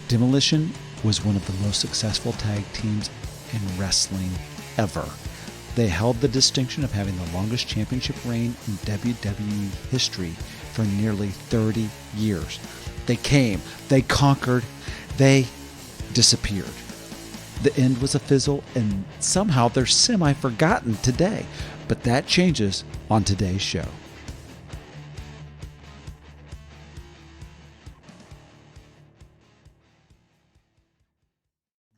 Demolition was one of the most successful tag teams in wrestling ever. They held the distinction of having the longest championship reign in WWE history for nearly 30 years. They came, they conquered, they disappeared. The end was a fizzle, and somehow they're semi-forgotten today. But that changes on today's show.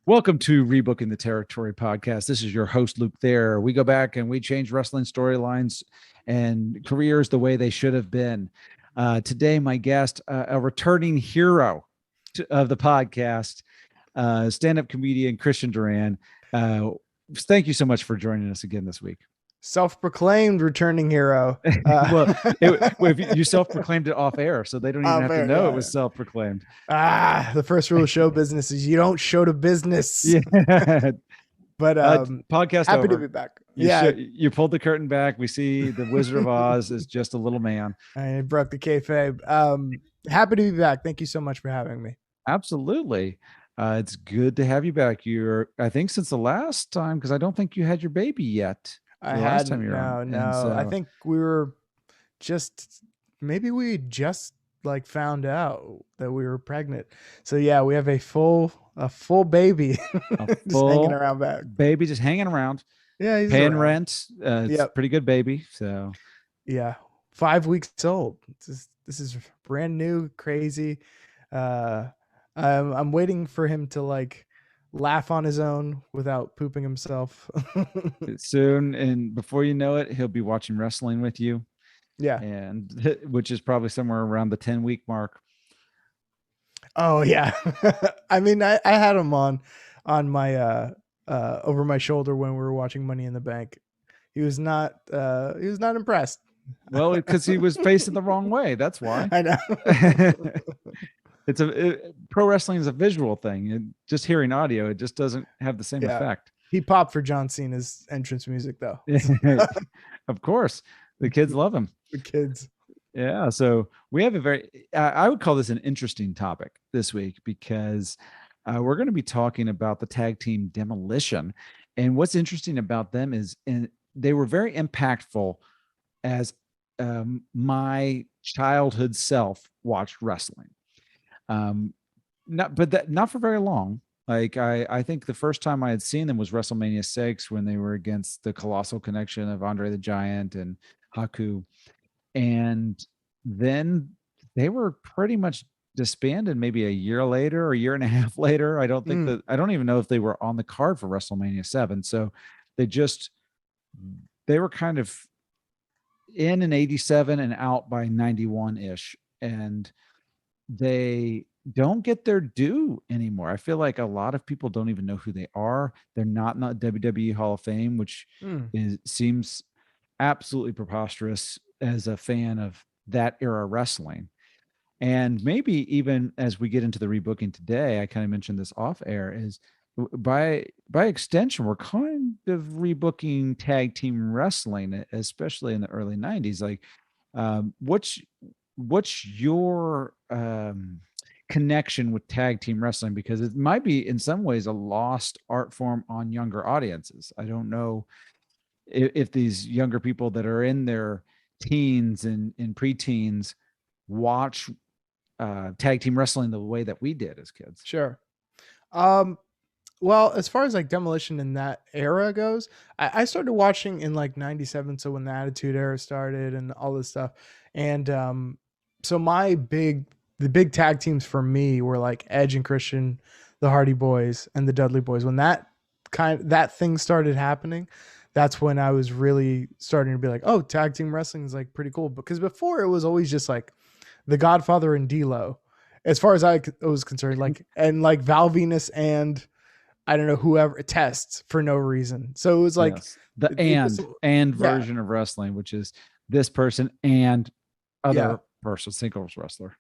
Welcome to Rebooking the Territory podcast. This is your host, Luke Thayer. We go back and we change wrestling storylines and careers the way they should have been. Today, my guest, a returning hero of the podcast, stand-up comedian Cristian Duran. Thank you so much for joining us again this week. Self-proclaimed returning hero. You self-proclaimed it off air, so they don't even have to know it was self-proclaimed. The first rule of show business is you don't show to business. Yeah. But podcast happy over. to be back. You pulled the curtain back. We see the Wizard of Oz is just a little man. I broke the kayfabe. Happy to be back. Thank you so much for having me. Absolutely. It's good to have you back. I think since the last time, because I don't think you had your baby yet. I think we just like found out that we were pregnant. So yeah, we have a full baby just hanging around back. Baby just hanging around. Yeah, he's paying around. rent. It's a pretty good baby. So yeah, 5 weeks old. This is brand new, crazy. I'm waiting for him to like laugh on his own without pooping himself soon, and before you know it, he'll be watching wrestling with you. Yeah, and which is probably somewhere around the 10-week mark. Oh yeah. I mean, I had him on my over my shoulder when we were watching Money in the Bank. He was not impressed. Well, because he was facing the wrong way. That's why. I know. Pro wrestling is a visual thing. Just hearing audio, it just doesn't have the same effect. He popped for John Cena's entrance music, though. Of course, the kids love him. The kids. Yeah. So we have I would call this an interesting topic this week because we're going to be talking about the tag team Demolition. And what's interesting about them is they were very impactful as my childhood self watched wrestling. Not for very long. Like I think the first time I had seen them was WrestleMania 6 when they were against the Colossal Connection of Andre the Giant and Haku. And then they were pretty much disbanded maybe a year later or a year and a half later. I don't even know if they were on the card for WrestleMania 7. So they were kind of in 87 and out by 91-ish. And they don't get their due anymore. I feel like a lot of people don't even know who they are. They're not in the WWE Hall of Fame, which seems absolutely preposterous as a fan of that era wrestling. And maybe even as we get into the rebooking today, I kind of mentioned this off air, is by extension, we're kind of rebooking tag team wrestling, especially in the early 90s. Like, what's your connection with tag team wrestling? Because it might be in some ways a lost art form on younger audiences. I don't know if these younger people that are in their teens and preteens watch tag team wrestling the way that we did as kids. Sure. Well, as far as like Demolition in that era goes, I started watching in like 97. So when the Attitude Era started and all this stuff. And so the big tag teams for me were like Edge and Christian, the Hardy Boys and the Dudley Boys. When that thing started happening, that's when I was really starting to be like, oh, tag team wrestling is like pretty cool. Because before it was always just like the Godfather and D-Lo, as far as I was concerned, like, and like Val Venus and I don't know, whoever tests for no reason. So it was like the version of wrestling, which is this person and other person, singles wrestler.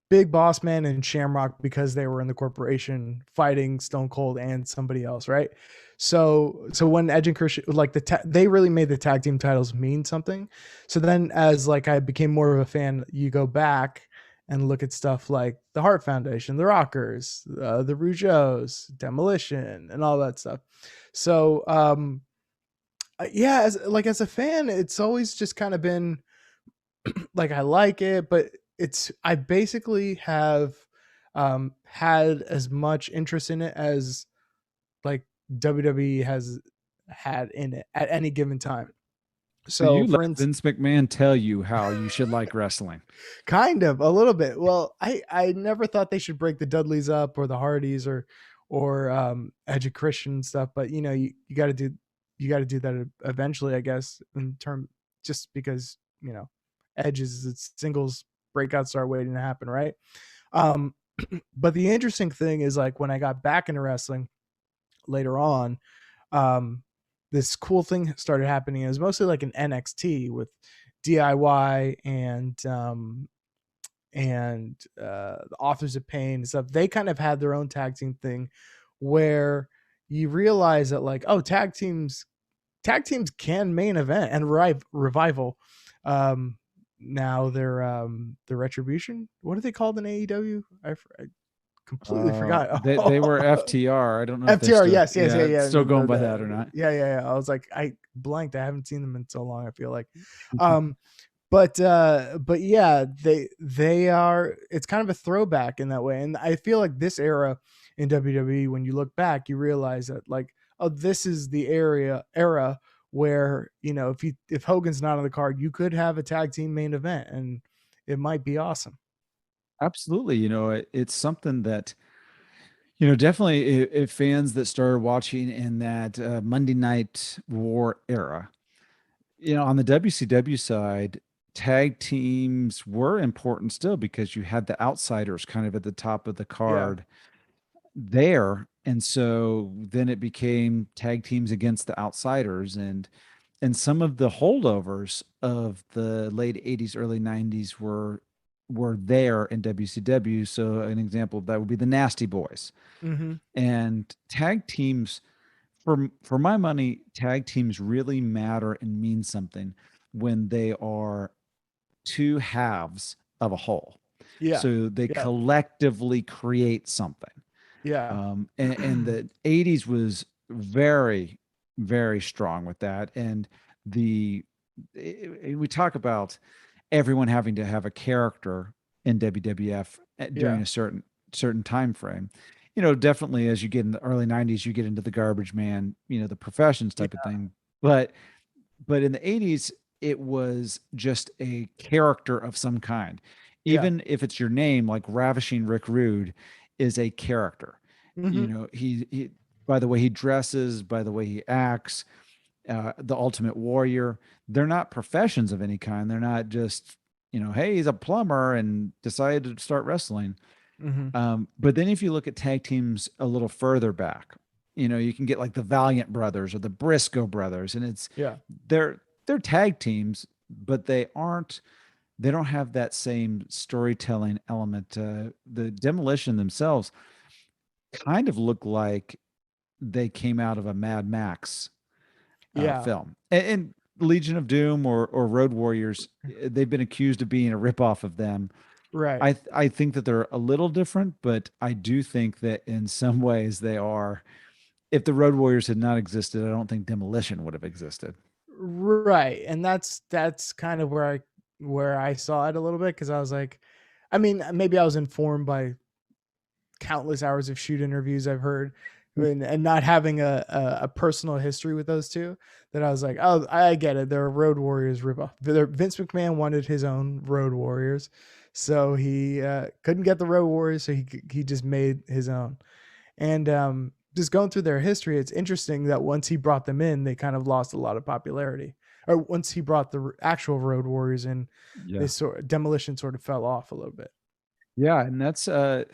Big Boss Man and Shamrock, because they were in the corporation fighting Stone Cold and somebody else, right? So when Edge and Christian, like they really made the tag team titles mean something. So then as like I became more of a fan, you go back and look at stuff like the Heart Foundation, the Rockers, the Rougeaus, Demolition, and all that stuff. So yeah, as a fan, it's always just kind of been like I like it, but I basically have had as much interest in it as like WWE has had in it at any given time. So So you let for instance, Vince McMahon tell you how you should like wrestling. kind of a little bit. Well, I never thought they should break the Dudleys up or the Hardys or Edge of Christian stuff, but you got to do that eventually, I guess, in term just because Edge is its singles breakout star waiting to happen, right? Um, but the interesting thing is like when I got back into wrestling later on, um, this cool thing started happening. It was mostly like an NXT with DIY and the Authors of Pain and stuff. They kind of had their own tag team thing where you realize that like, oh, tag teams can main event and revival. Um, Now they're the Retribution. What are they called in AEW? I completely forgot. They were FTR. I don't know if they're FTR, still, yes, yes, yeah, yeah. still going by that or not. Yeah. I was like, I blanked. I haven't seen them in so long. I feel like, um, but yeah, they are. It's kind of a throwback in that way, and I feel like this era in WWE, when you look back, you realize that like, oh, this is the era where if Hogan's not on the card, you could have a tag team main event, and it might be awesome. Absolutely. It's something that, definitely if fans that started watching in that Monday Night War era, on the WCW side, tag teams were important still because you had the outsiders kind of at the top of the Yeah. card there. And so then it became tag teams against the outsiders, and some of the holdovers of the late 80s, early 90s were there in WCW. So an example of that would be the Nasty Boys. Mm-hmm. And tag teams, for my money, tag teams really matter and mean something when they are two halves of a whole. Yeah. So they Yeah. collectively create something. Yeah. And the 80s was very, very strong with that. And we talk about everyone having to have a character in WWF during Yeah. a certain time frame. Definitely as you get in the early 90s, you get into the garbage man, the professions type of Yeah. thing. But in the 80s, it was just a character of some kind. Yeah. Even if it's your name, like Ravishing Rick Rude is a character. Mm-hmm. He by the way he dresses, by the way he acts, the Ultimate Warrior, they're not professions of any kind. They're not just, hey, he's a plumber and decided to start wrestling. Mm-hmm. But then if you look at tag teams a little further back, you can get like the Valiant Brothers or the Briscoe Brothers, and Yeah. they're tag teams, but they don't have that same storytelling element. The Demolition themselves kind of look like they came out of a Mad Max Yeah. film. And Legion of Doom or Road Warriors, they've been accused of being a ripoff of them. Right. I think that they're a little different, but I do think that in some ways they are. If the Road Warriors had not existed, I don't think Demolition would have existed. Right. And that's kind of where I saw it a little bit because I was like, I mean, maybe I was informed by countless hours of shoot interviews I've heard and not having a personal history with those two that I was like, oh, I get it. They're a Road Warriors ripoff. Vince McMahon wanted his own Road Warriors, so he couldn't get the Road Warriors, so he just made his own. And just going through their history, it's interesting that once he brought them in, they kind of lost a lot of popularity. Or once he brought the actual Road Warriors in, Yeah. this sort of Demolition sort of fell off a little bit. Yeah. And that's, I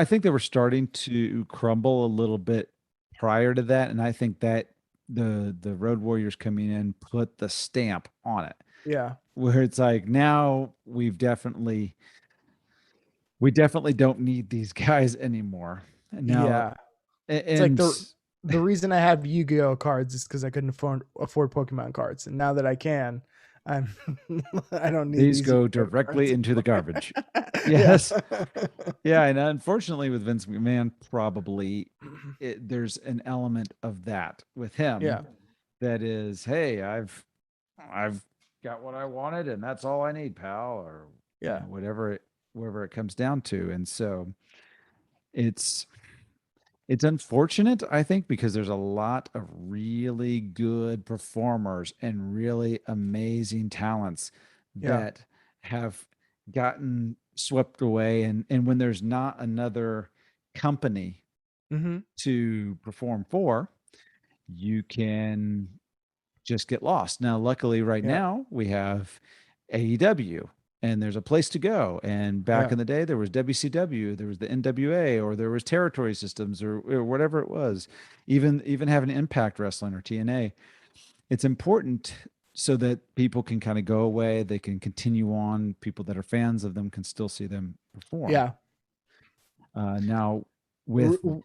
think they were starting to crumble a little bit prior to that. And I think that the Road Warriors coming in put the stamp on it, Yeah. where it's like now we definitely don't need these guys anymore. And now, Yeah. It's like and the reason I have Yu-Gi-Oh cards is because I couldn't afford Pokemon cards, and now that I can, I'm I don't need These these go credit directly cards. into the garbage. Yeah. Yes. Yeah, and unfortunately with Vince McMahon, probably there's an element of that with him Yeah. that is, hey, I've got what I wanted and that's all I need, pal, or Yeah. wherever it comes down to. And so it's it's unfortunate, I think, because there's a lot of really good performers and really amazing talents Yeah. that have gotten swept away. And when there's not another company Mm-hmm. to perform for, you can just get lost. Now, luckily, right Yeah. now we have AEW and there's a place to go. And back Yeah. in the day, there was WCW, there was the NWA, or there was Territory Systems, or whatever it was. Even having Impact Wrestling or TNA, it's important so that people can kind of go away. They can continue on. People that are fans of them can still see them perform. Yeah. Now, R- with r-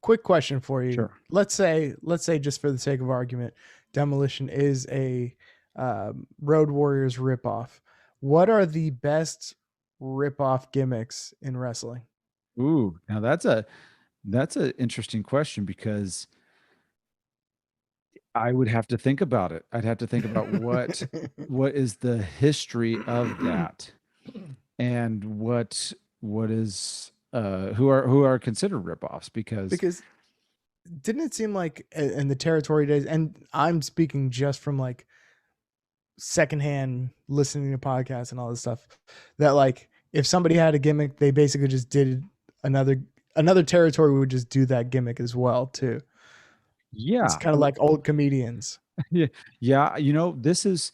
Quick question for you. sure, Let's say just for the sake of argument, Demolition is a Road Warriors ripoff. What are the best ripoff gimmicks in wrestling? ooh, now that's an interesting question because I would have to think about it. I'd have to think about what is the history of that and what is who are considered ripoffs because Because didn't it seem like in the territory days, and I'm speaking just from like secondhand listening to podcasts and all this stuff, that like if somebody had a gimmick, they basically just did another another territory would just do that gimmick as well too. It's yeah, kind of like old comedians. yeah, yeah, this is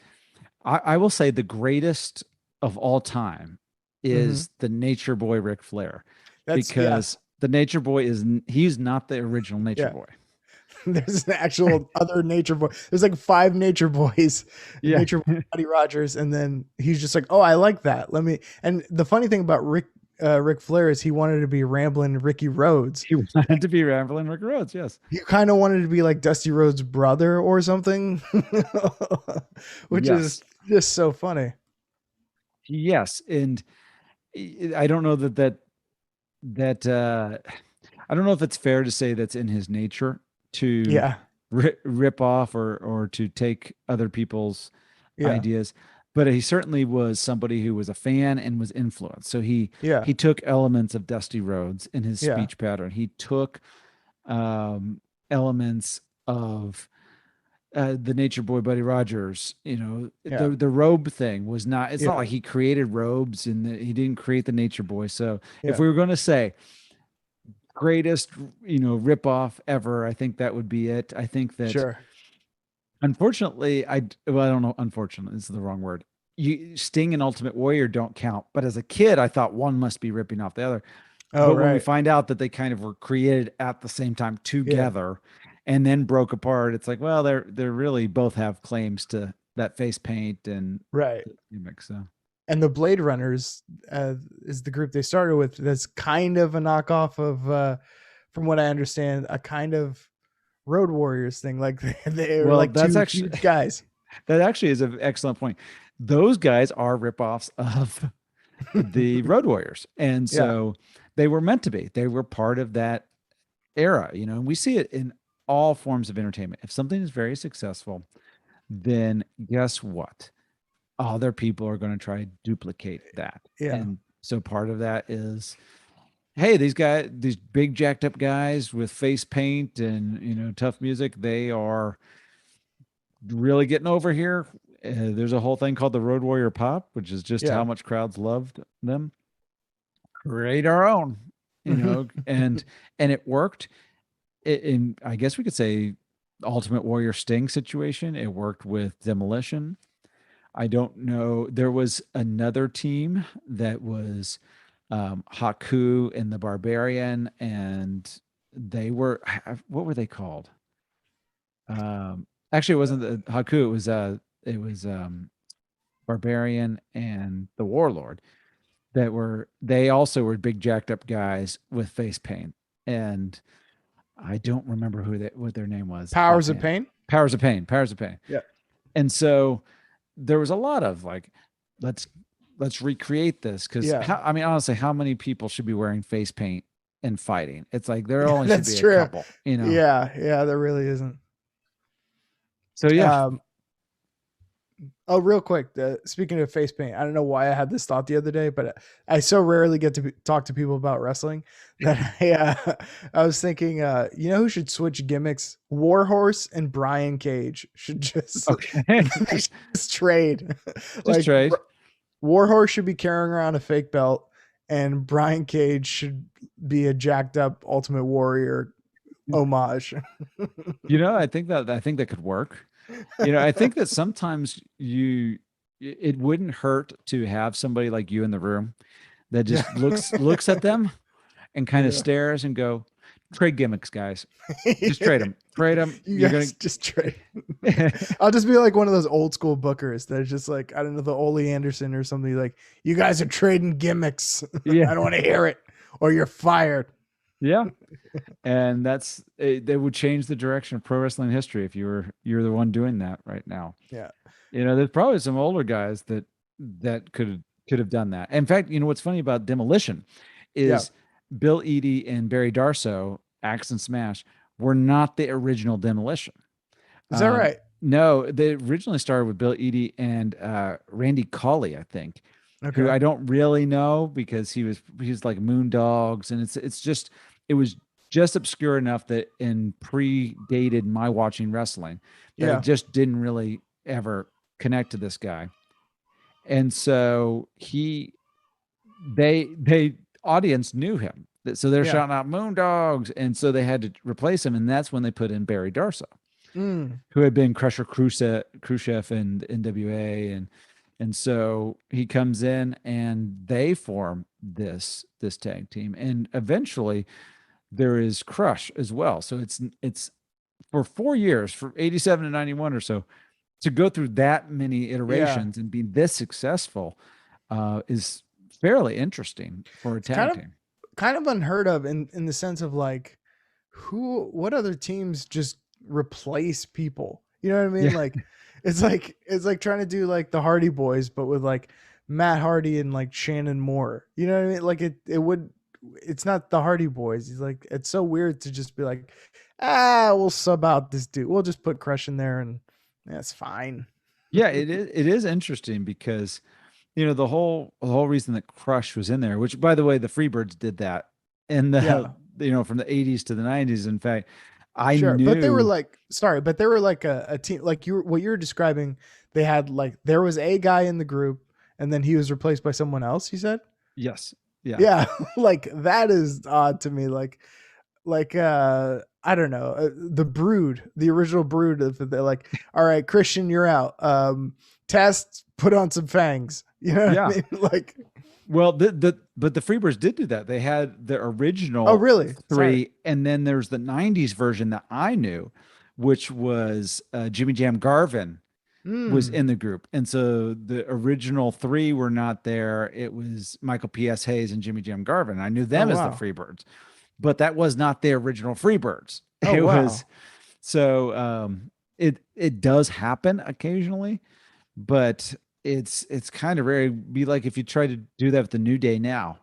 I will say the greatest of all time Hmm. is the Nature Boy Ric Flair That's yes, because the Nature Boy he's not the original Nature yeah. Boy. There's an actual other nature boy. There's like five nature boys, Yeah. nature boy Buddy Rogers, and then he's just like, oh, I like that. Let me. And the funny thing about Ric Flair is he wanted to be rambling Ricky Rhodes. He wanted to be Rambling Rick Rhodes, yes. He kind of wanted to be like Dusty Rhodes' brother or something, which is Yes. just so funny. Yes, and I don't know that I don't know if it's fair to say that's in his nature to Yeah, rip off or to take other people's yeah, ideas, but he certainly was somebody who was a fan and was influenced. So yeah, he took elements of Dusty Rhodes in his yeah, speech pattern. He took elements of the Nature Boy Buddy Rogers. yeah, The robe thing was not. It's not yeah, like he created robes and he didn't create the Nature Boy. So if yeah. we were going to say greatest, rip off ever, I think that would be it. I think that Sure. unfortunately, well, I don't know. Unfortunately, this is the wrong word. Sting and Ultimate Warrior don't count. But as a kid, I thought one must be ripping off the other. Oh, But when we right. find out that they kind of were created at the same time Yeah, together and then broke apart, it's like, well, they're really both have claims to that face paint and right. the gimmick. So And the Blade Runners is the group they started with. That's kind of a knockoff of, from what I understand, a kind of Road Warriors thing. Like they're well, like two huge guys. that actually is an excellent point. Those guys are ripoffs of the Road Warriors. And Yeah, so they were meant to be. They were part of that era, and we see it in all forms of entertainment. If something is very successful, then guess what? Other people are going to try to duplicate that. yeah, And so part of that is, hey, these big jacked up guys with face paint and, tough music, they are really getting over here. There's a whole thing called the Road Warrior Pop, which is just how yeah. much crowds loved them. Create our own, and it worked. In I guess we could say Ultimate Warrior Sting situation. It worked with Demolition. I don't know. There was another team that was Haku and the Barbarian, and they were what were they called? Actually, it wasn't the Haku. It was Barbarian and the Warlord they also were big jacked up guys with face paint, and I don't remember what their name was Powers of offhand. Pain. Powers of Pain. Powers of Pain. Yeah, And so there was a lot of like, let's let's recreate this because Yeah. I mean, honestly, how many people should be wearing face paint and fighting? It's like there only should That's be a true. couple, you know. Yeah, yeah, there really isn't. So yeah, Um, oh, real quick, speaking of face paint, I don't know why I had this thought the other day, but I so rarely get to talk to people about wrestling that I was thinking, you know who should switch gimmicks? Warhorse and Brian Cage should just okay, just trade. just Like trade. Warhorse should be carrying around a fake belt, and Brian Cage should be a jacked up Ultimate Warrior homage. I think that could work. I think that sometimes it wouldn't hurt to have somebody like you in the room that Yeah. just looks at them and kind of Yeah. stares and go, trade gimmicks, guys. Just trade them. Trade them. You You're guys just trade. I'll just be like one of those old school bookers that's just like, I don't know, the Ole Anderson or something like, you guys are trading gimmicks. Yeah. I don't want to hear it, or you're fired. Yeah. And that would change the direction of pro wrestling history if you're the one doing that right now. Yeah. There's probably some older guys that could have done that. In fact, what's funny about Demolition Yeah. is Bill Eadie and Barry Darsow, Axe and Smash, were not the original Demolition. Is that right? No, they originally started with Bill Eadie and Randy Colley, I think, who I don't really know because he's like Moondogs, and it was just obscure enough that in predated my watching wrestling that Yeah. it just didn't really ever connect to this guy. And so they audience knew him. So they're Yeah. shouting out Moondogs. And so they had to replace him. And that's when they put in Barry Darsow, Mm. who had been Crusher Khrushchev and NWA. And so he comes in and they form this tag team. And eventually there is Crush as well. So it's for 4 years, for 87 to 91 or so, to go through that many iterations and be this successful is fairly interesting for a tag team. Kind of unheard of in the sense of like, what other teams just replace people? You know what I mean? Yeah. Like, it's like trying to do like the Hardy Boys, but with like Matt Hardy and like Shannon Moore. You know what I mean? Like it's not the Hardy Boys. He's like, it's so weird to just be like, we'll sub out this dude. We'll just put Crush in there and that's fine. Yeah, it is interesting because the whole reason that Crush was in there, which by the way, the Freebirds did that in the from the 80s to the 90s. In fact, I knew, but they were like, but they were like a team, like what you're describing. They had like, there was a guy in the group and then he was replaced by someone else, you said? Yes. Yeah. Yeah. Like that is odd to me. Like, I don't know, the original Brood of they're like, all right, Christian, you're out. Test, put on some fangs. You know what I mean? Like, well, but the Freebirds did do that. They had the original really? three, Sorry. and then there's the 90s version that I knew, which was Jimmy Jam Garvin was in the group. And so the original three were not there. It was Michael P.S. Hayes and Jimmy Jam Garvin. I knew them as the Freebirds, but that was not the original Freebirds. It was so it does happen occasionally, but it's kind of rare. It'd be like if you try to do that with the New Day now.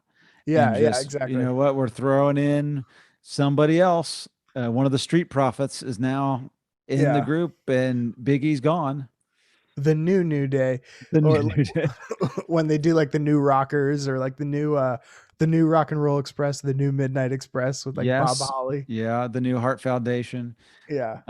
Yeah, exactly. You know what? We're throwing in somebody else. One of the Street Profits is now in the group, and Big E's gone. The New Day, New Day. When they do like the New Rockers or like the new Rock and Roll Express, the new Midnight Express with like Bob Holly. Yeah, the new Heart Foundation. Yeah.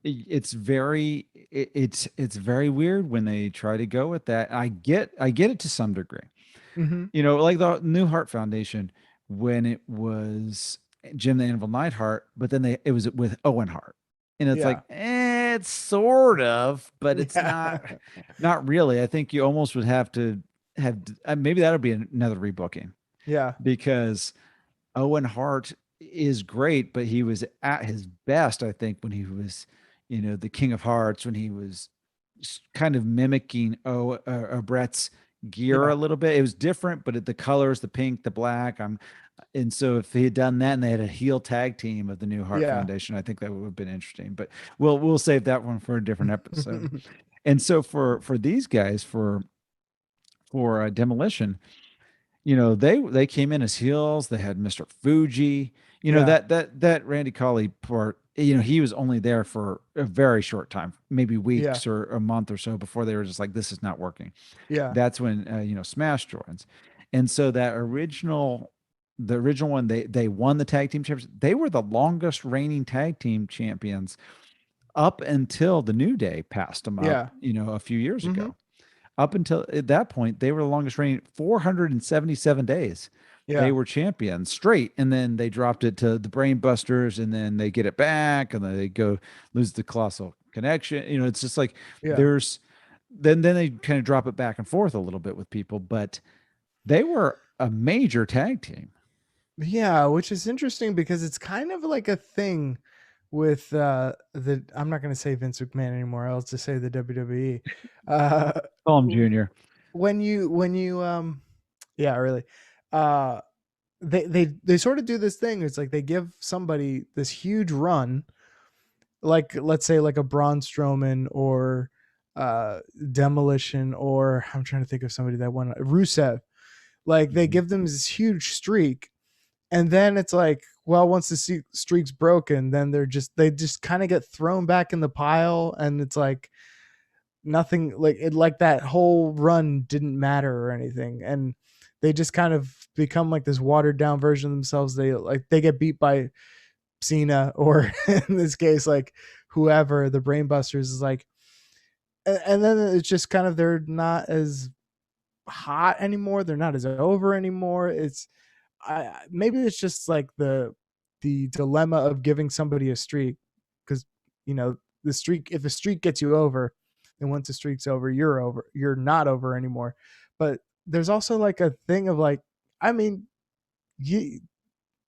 It's very weird when they try to go with that. I get it to some degree. Mm-hmm. Like the new Heart Foundation when it was Jim the Anvil Neidhart, but then it was with Owen Hart. And it's like, it's sort of, but it's not really. I think you almost would have to have, maybe that'll be another rebooking. Yeah. Because Owen Hart is great, but he was at his best, I think, when he was, the King of Hearts, when he was kind of mimicking Brett's gear a little bit. It was different, but the colors, the pink, the black, and so if he had done that and they had a heel tag team of the new Heart Foundation, I think that would have been interesting. But we'll save that one for a different episode. And so for these guys for Demolition, you know, they came in as heels. They had Mr. Fuji. You know, Yeah. that Randy Colley part, you know, he was only there for a very short time, maybe Yeah. weeks or a month or so before they were just like, this is not working. Yeah. That's when you know, Smash joins. And so that the original one, they won the tag team champions. They were the longest reigning tag team champions up until the New Day passed them up, Yeah. you know, a few years Mm-hmm. ago. Up until at that point, they were the longest reigning 477 days. They Yeah. were champions straight, and then they dropped it to the Brain Busters, and then they get it back, and then they go lose the Colossal Connection. You know, it's just like Yeah. there's then they kind of drop it back and forth a little bit with people, but they were a major tag team. Yeah, which is interesting because it's kind of like a thing with the I'm not going to say Vince McMahon anymore. I'll just say the WWE. Uh Call him Junior. when you yeah, really. Uh they sort of do this thing. It's like they give somebody this huge run, like let's say like a Braun Strowman or uh Demolition, or I'm trying to think of somebody that won, Rusev. Like they Mhm. give them this huge streak, and then it's like, well, once the streak's broken, then they just kind of get thrown back in the pile, and it's like nothing, like it, like that whole run didn't matter or anything, and they just kind of become like this watered down version of themselves. They get beat by Cena, or in this case, like whoever the Brainbusters is like, and then it's just kind of, they're not as hot anymore. They're not as over anymore. It's maybe it's just like the dilemma of giving somebody a streak, because you know the streak, if the streak gets you over, then once the streak's over, you're not over anymore. But there's also like a thing of like, I mean, you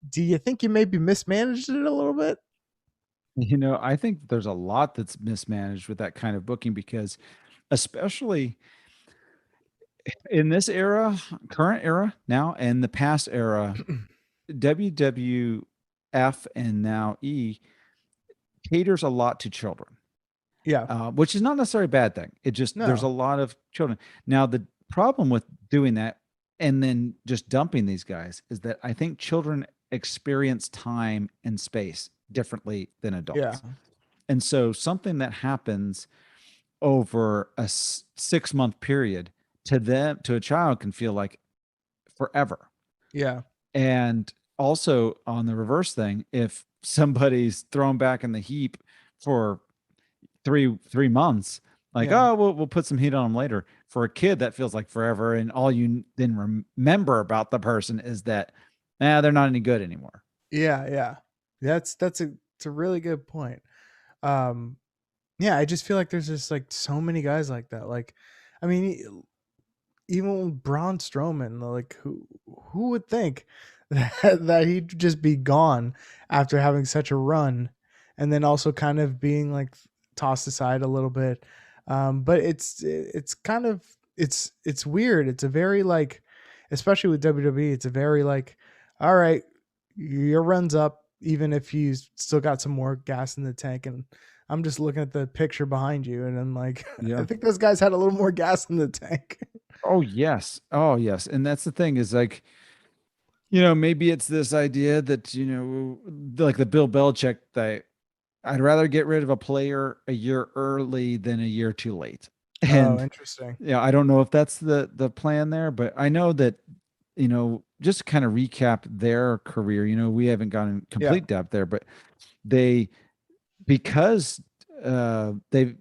do you think you maybe mismanaged it a little bit? You know, I think there's a lot that's mismanaged with that kind of booking because, especially in this era, current era now, and the past era, WWF and now E caters a lot to children, Yeah. which is not necessarily a bad thing. It just there's a No. lot of children. Now, the problem with doing that and then just dumping these guys is that I think children experience time and space differently than Yeah. adults. And so something that happens over a 6 month period to them, to a child, can feel like forever. Yeah. And also on the reverse thing, if somebody's thrown back in the heap for three months, like, Yeah. oh, we'll put some heat on them later. For a kid, that feels like forever, and all you then remember about the person is that, they're not any good anymore. Yeah. Yeah. It's a really good point. Um, yeah, I just feel like there's just like so many guys like that. Like, I mean, even Braun Strowman, like who would think that he'd just be gone after having such a run, and then also kind of being like tossed aside a little bit. But it's kind of, it's weird. It's a very like, especially with WWE, it's a very like, all right, your run's up, even if you still got some more gas in the tank. And I'm just looking at the picture behind you, and I'm like, I Yeah. think those guys had a little more gas in the tank. Oh yes. Oh yes. And that's the thing, is like, you know, maybe it's this idea that, you know, like the Bill Belichick that I'd rather get rid of a player a year early than a year too late. Oh, And interesting. yeah, I don't know if that's the plan there, but I know that, you know, just to kind of recap their career, you know, we haven't gone in Yeah. complete depth there, but they, because they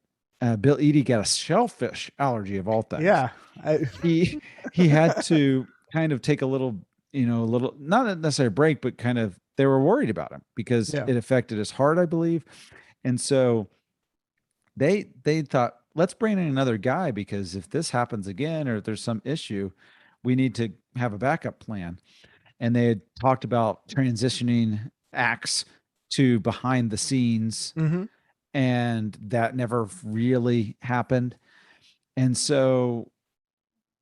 Bill Eadie got a shellfish allergy of all things. Yeah. I He he had to kind of take a little, you know, a little, not necessarily a break, but kind of, they were worried about him because yeah. it affected his heart, I believe. And so they thought, let's bring in another guy, because if this happens again or if there's some issue, we need to have a backup plan. And they had talked about transitioning acts to behind the scenes, Mhm. and that never really happened. And so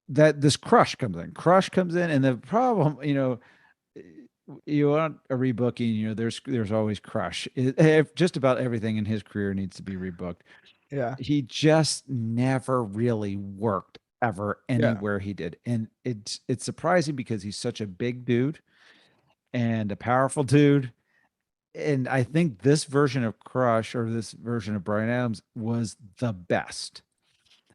that this Crush comes in, and the problem, you know, you want a rebooking, you know, there's always Crush. Just about everything in his career needs to be rebooked. Yeah. He just never really worked ever Yeah. anywhere he did. And it's surprising because he's such a big dude and a powerful dude. And I think this version of Crush, or this version of Brian Adams, was the best.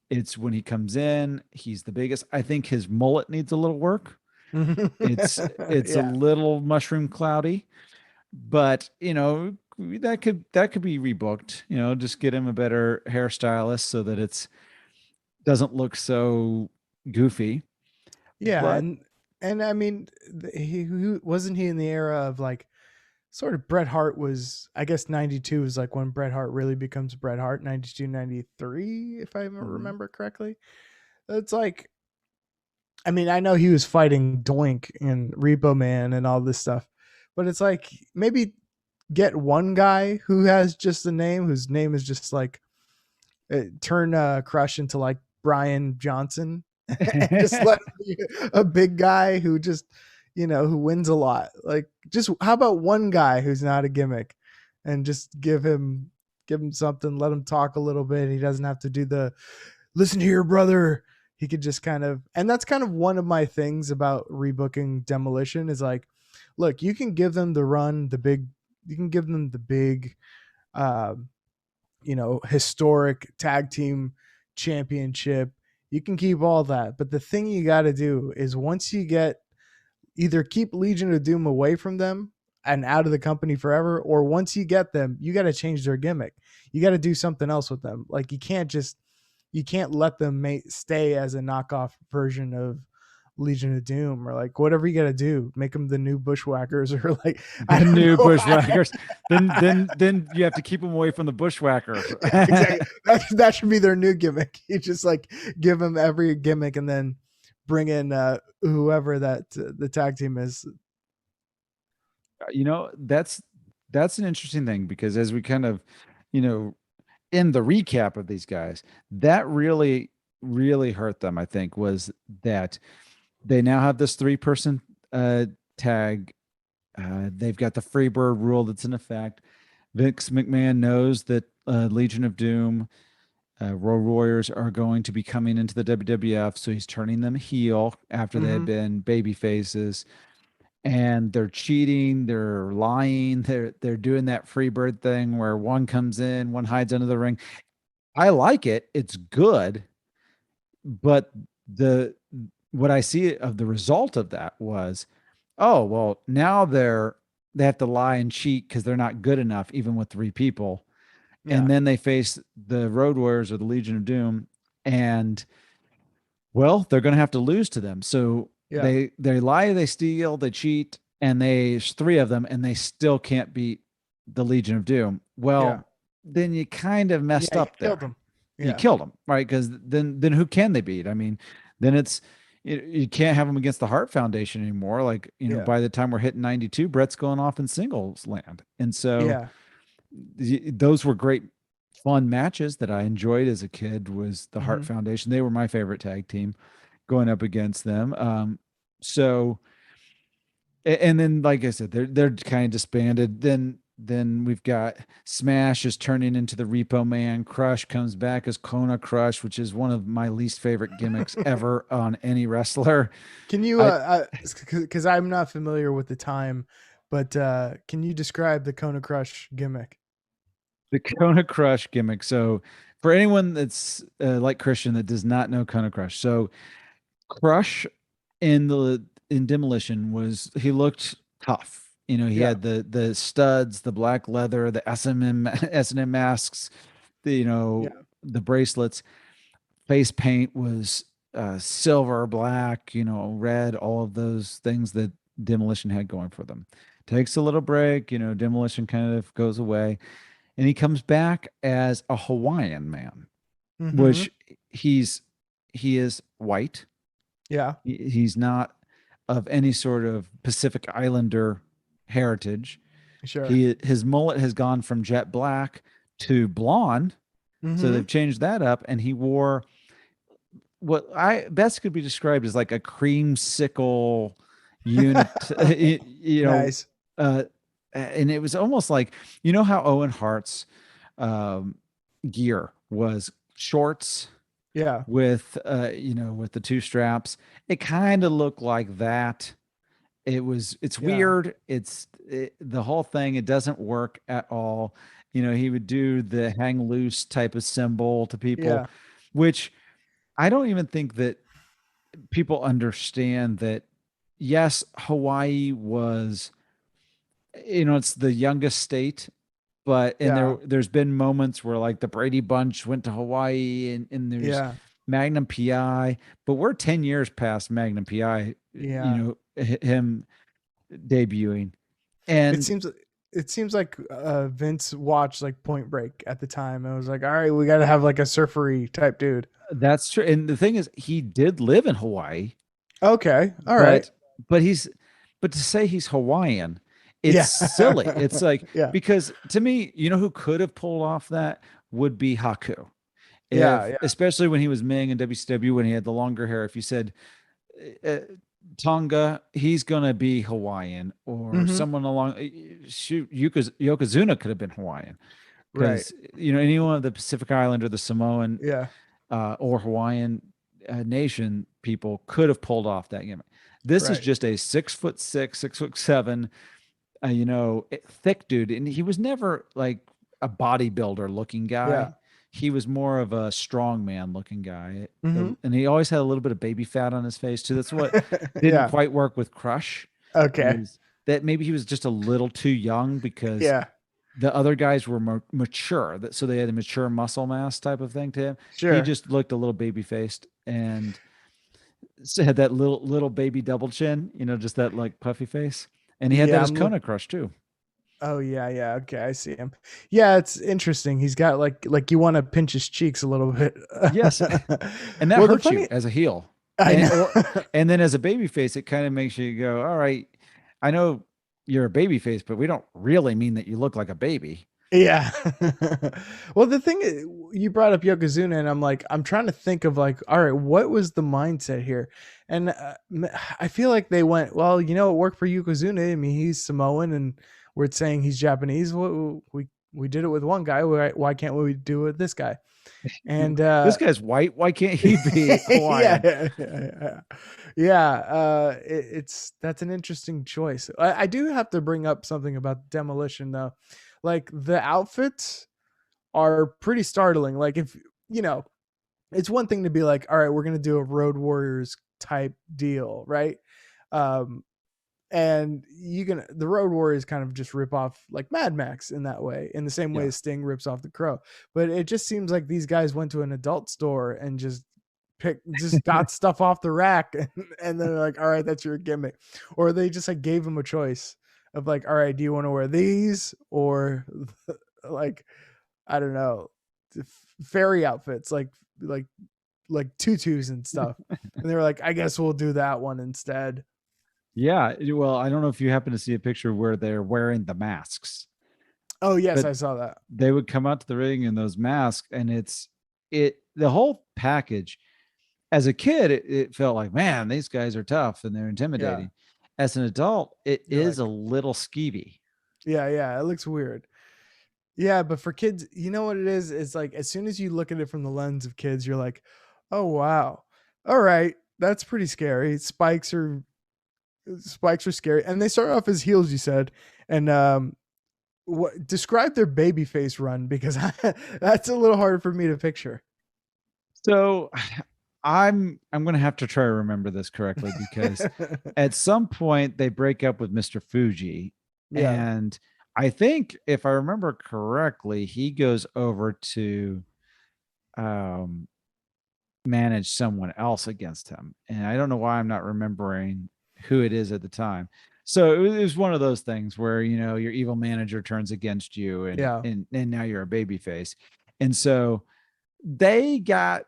It's when he comes in, he's the biggest. I think his mullet needs a little work. It's a Yeah. little mushroom cloudy, but that could be rebooked. Just get him a better hairstylist so that it's doesn't look so goofy. Yeah, But and I mean, wasn't he in the era of like sort of Bret Hart was, I guess 92 is like when Bret Hart really becomes Bret Hart, 92, 93, if I Mhm. remember correctly. It's like, I mean, I know he was fighting Doink and Repo Man and all this stuff, but it's like maybe get one guy who has just a name, whose name is just like turn Crush into like Brian Johnson and just let him be a big guy who just, who wins a lot. Like, just how about one guy who's not a gimmick, and just give him something, let him talk a little bit. He doesn't have to do the listen here, brother. He could just kind of, and that's kind of one of my things about rebooking Demolition is like, look, you can give them the run, you can give them the big, uh, historic tag team championship. You can keep all that. But the thing you got to do is once you get either keep Legion of Doom away from them and out of the company forever, or once you get them, you got to change their gimmick. You got to do something else with them. Like you can't let them stay as a knockoff version of Legion of Doom, or like whatever you got to do, make them the new Bushwhackers, or like I the don't new know. bushwhackers. Then you have to keep them away from the bushwhackers. Exactly. That should be their new gimmick. You just like give them every gimmick and then bring in whoever that the tag team is. That's an interesting thing because as we kind of, you know, in the recap of these guys, that really hurt them, I think, was that they now have this three-person tag. They've got the Freebird rule that's in effect. Vince McMahon knows that Legion of Doom, Road Warriors are going to be coming into the WWF, so he's turning them heel after they had Mm-hmm. been baby faces, and they're cheating, they're lying, they're doing that Freebird thing where one comes in, one hides under the ring. I like it; it's good, but the what I see of the result of that was, oh well, now they have to lie and cheat because they're not good enough, even with three people, and Yeah. then they face the Road Warriors or the Legion of Doom, and well, they're going to have to lose to them. So Yeah. they lie, they steal, they cheat, and there's three of them, and they still can't beat the Legion of Doom. Yeah. Well, then you kind of messed Yeah. You up killed there. them. You Yeah. killed them, right? Because then who can they beat? I mean, then it's you can't have them against the Hart Foundation anymore. Like Yeah. by the time we're hitting 92, Brett's going off in singles land, and so Yeah. those were great fun matches that I enjoyed as a kid. Was the Hart Mm-hmm. Foundation? They were my favorite tag team going up against them. So and then like I said, they're kind of disbanded. Then we've got Smash is turning into the Repo Man. Crush comes back as Kona Crush, which is one of my least favorite gimmicks ever on any wrestler. Can you I because I'm not familiar with the time, but can you describe the Kona Crush gimmick? The Kona Crush gimmick. So for anyone that's like Christian that does not know Kona Crush, so Crush in Demolition was he looked tough. He Yeah. had the studs, the black leather, the S&M masks, the Yeah. the bracelets. Face paint was silver, black, red, all of those things that Demolition had going for them. Takes a little break, Demolition kind of goes away, and he comes back as a Hawaiian man, Mm-hmm. which he is white. Yeah. He's not of any sort of Pacific Islander heritage. Sure. His mullet has gone from jet black to blonde, so Mm-hmm. they've changed that up, and he wore what I best could be described as like a creamsicle unit, Nice. uh, and it was almost like how Owen Hart's um, gear was shorts Yeah. with with the two straps. It kind of looked like that. It's Yeah. weird. The whole thing, it doesn't work at all. He would do the hang loose type of symbol to people, Yeah. which I don't even think that people understand that. Yes, Hawaii was, it's the youngest state, but and Yeah. there's been moments where like the Brady Bunch went to Hawaii, and there's Yeah. Magnum PI, but we're 10 years past Magnum PI, Yeah. him debuting. It And seems it seems like Vince watched like Point Break at the time and was like, all right, we got to have like a surfery type dude. that's true. And the thing is, he did live in Hawaii, Okay. All right. but but he's but to say he's Hawaiian, it's Yeah. silly. It's like, Yeah. because to me, who could have pulled off that would be Haku. Yeah. If Yeah. especially when he was Ming in WCW, when he had the longer hair, if you said uh, Tonga, he's gonna be Hawaiian, or Mm-hmm. someone along, shoot, Yokozuna could have been Hawaiian, Right. because anyone of the Pacific Island or the Samoan Yeah. or Hawaiian nation people could have pulled off that gimmick. This is Right. just a 6'6", 6'7", thick dude, and he was never like a bodybuilder looking guy. Yeah. He was more of a strong man looking guy, Mm-hmm. and he always had a little bit of baby fat on his face too. That's what didn't Yeah. quite work with Crush, Okay. is that maybe he was just a little too young, because Yeah. the other guys were more mature, so they had a mature muscle mass type of thing to him. He Sure. just looked a little baby faced, and had that little baby double chin, just that like puffy face. And he had that Yeah. as I'm look. Kona Crush too. Oh yeah. Yeah. Okay. I see him. Yeah. It's interesting. He's got like you want to pinch his cheeks a little bit. Yes, and that Well, the hurts you funny. as a heel, I and or know. and then as a baby face, it kind of makes you go, all right, I know you're a baby face, but we don't really mean that you look like a baby. Yeah. Well, the thing is, you brought up Yokozuna, and I'm like, I'm trying to think of like, all right, what was the mindset here? And I feel like they went, well, it worked for Yokozuna. I mean, he's Samoan, and we're saying he's Japanese. We did it with one guy. Why can't we do it with this guy? And This guy's white. Why can't he be yeah, Hawaiian? it's that's an interesting choice. I do have to bring up something about Demolition though. Like the outfits are pretty startling. Like if it's one thing to be like, all right, we're gonna do a Road Warriors type deal, right? Um, and the Road Warriors kind of just rip off like Mad Max in that way, in the same way Yeah. as Sting rips off the Crow. But it just seems like these guys went to an adult store and just got stuff off the rack, and they're like, all right, that's your gimmick. Or they just like gave him a choice of like, all right, do you want to wear these or like, I don't know, fairy outfits, like like tutus and stuff. And they were like, I guess we'll do that one instead. Yeah. Well, I don't know if you happen to see a picture where they're wearing the masks, Oh yes, but I saw that. they would come out to the ring in those masks, and the whole package. As a kid, it felt like, man, these guys are tough and they're Yeah. intimidating. As an adult, it You're is like, a little skeevy. yeah, it looks weird. Yeah, but for kids, you know what it is? It's like as soon as you look at it from the lens of kids, you're like, oh wow. All right, that's pretty scary. Spikes are scary. And they start off as heels, you said. And what describe their baby face run because that's a little hard for me to picture. So I'm gonna have to try to remember this correctly, because at some point they break up with Mr. Fuji, Yeah. and I think if I remember correctly, he goes over to um manage someone else against him. And I don't know why I'm not remembering who it is at the time. So it was one of those things where, your evil manager turns against you, and Yeah. now you're a baby face. And so they got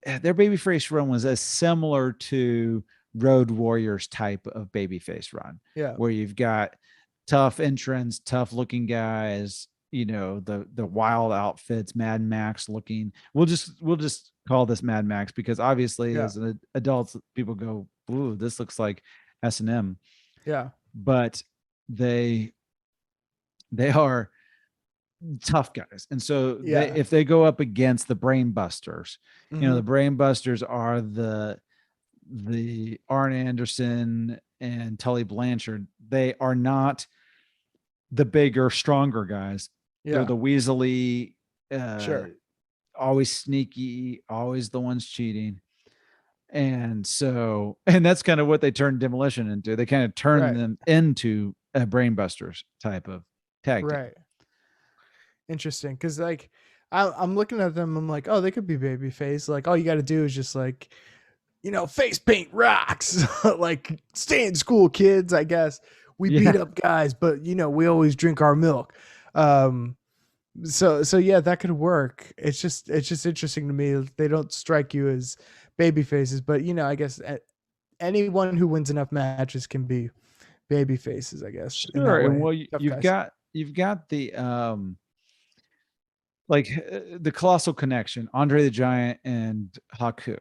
their babyface run was as similar to Road Warriors type of babyface run, Yeah. where you've got tough entrance, tough looking guys, the wild outfits, Mad Max looking. We'll just call this Mad Max, because obviously Yeah. as an adults, people go, "Ooh, this looks like S&M," Yeah. but they they are tough guys. And so Yeah. if they go up against the Brain Busters, Hmm. the Brain Busters are the Arn Anderson and Tully Blanchard. They are not the bigger, stronger guys. They're Yeah. the weaselly, uh, Sure. always sneaky, always the ones cheating. And so, and that's kind of what they turned Demolition into. They kind of turned Right. them into a Brainbusters type of tag team. Right. Interesting. Because like I'm looking at them, I'm like, oh, they could be babyface. Like all you got to do is just like, face paint rocks. Like stay in school, kids. I guess we beat Yeah, up guys, but we always drink our milk. Um, so yeah, that could work. It's just interesting to me. They don't strike you as baby faces, but I guess anyone who wins enough matches can be baby faces, I guess, in sure. that And way. well, Tough guys. you've got the like the Colossal Connection, Andre the Giant and Haku.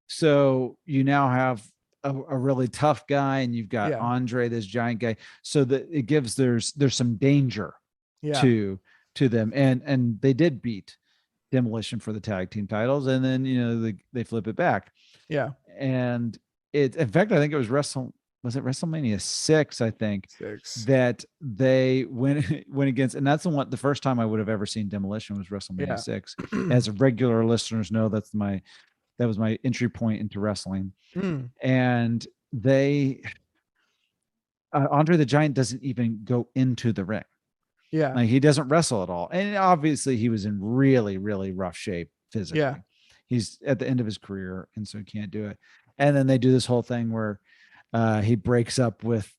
So you now have a really tough guy, and you've got Yeah. Andre, this giant guy. So that it gives there's some danger Yeah. to them, and they did beat Demolition for the tag team titles, and then they flip it back, Yeah. and it in fact I think it was it WrestleMania 6, I think, 6. that they went went against, and that's the first time I would have ever seen Demolition was WrestleMania Yeah. 6. As regular listeners know, that was my entry point into wrestling. Mm. And they Andre the Giant doesn't even go into the ring. Yeah. Like he doesn't wrestle at all. And obviously he was in really, really rough shape physically. Yeah. He's at the end of his career, and so he can't do it. And then they do this whole thing where he breaks up with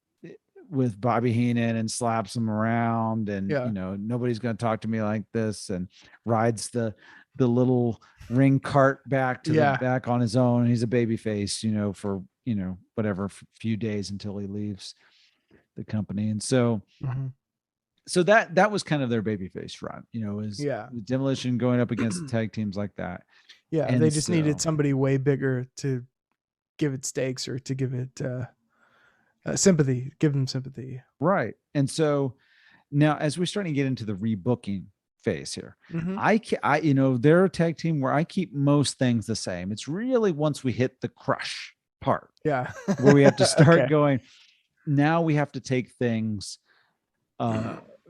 Bobby Heenan and slaps him around, and Yeah. nobody's going to talk to me like this, and rides the little ring cart back to the Yeah. back on his own. And he's a baby face, for whatever few days until he leaves the company. And so Mhm. that was kind of their babyface run, is Yeah. Demolition going up against tag teams like that. Yeah. They And just so needed somebody way bigger to give it stakes or to give it sympathy, give them sympathy. right. And so now as we're starting to get into the rebooking phase here, Hmm. they're a tag team where I keep most things the same. It's really once we hit the crush part Yeah. where we have to start Okay. going, now we have to take things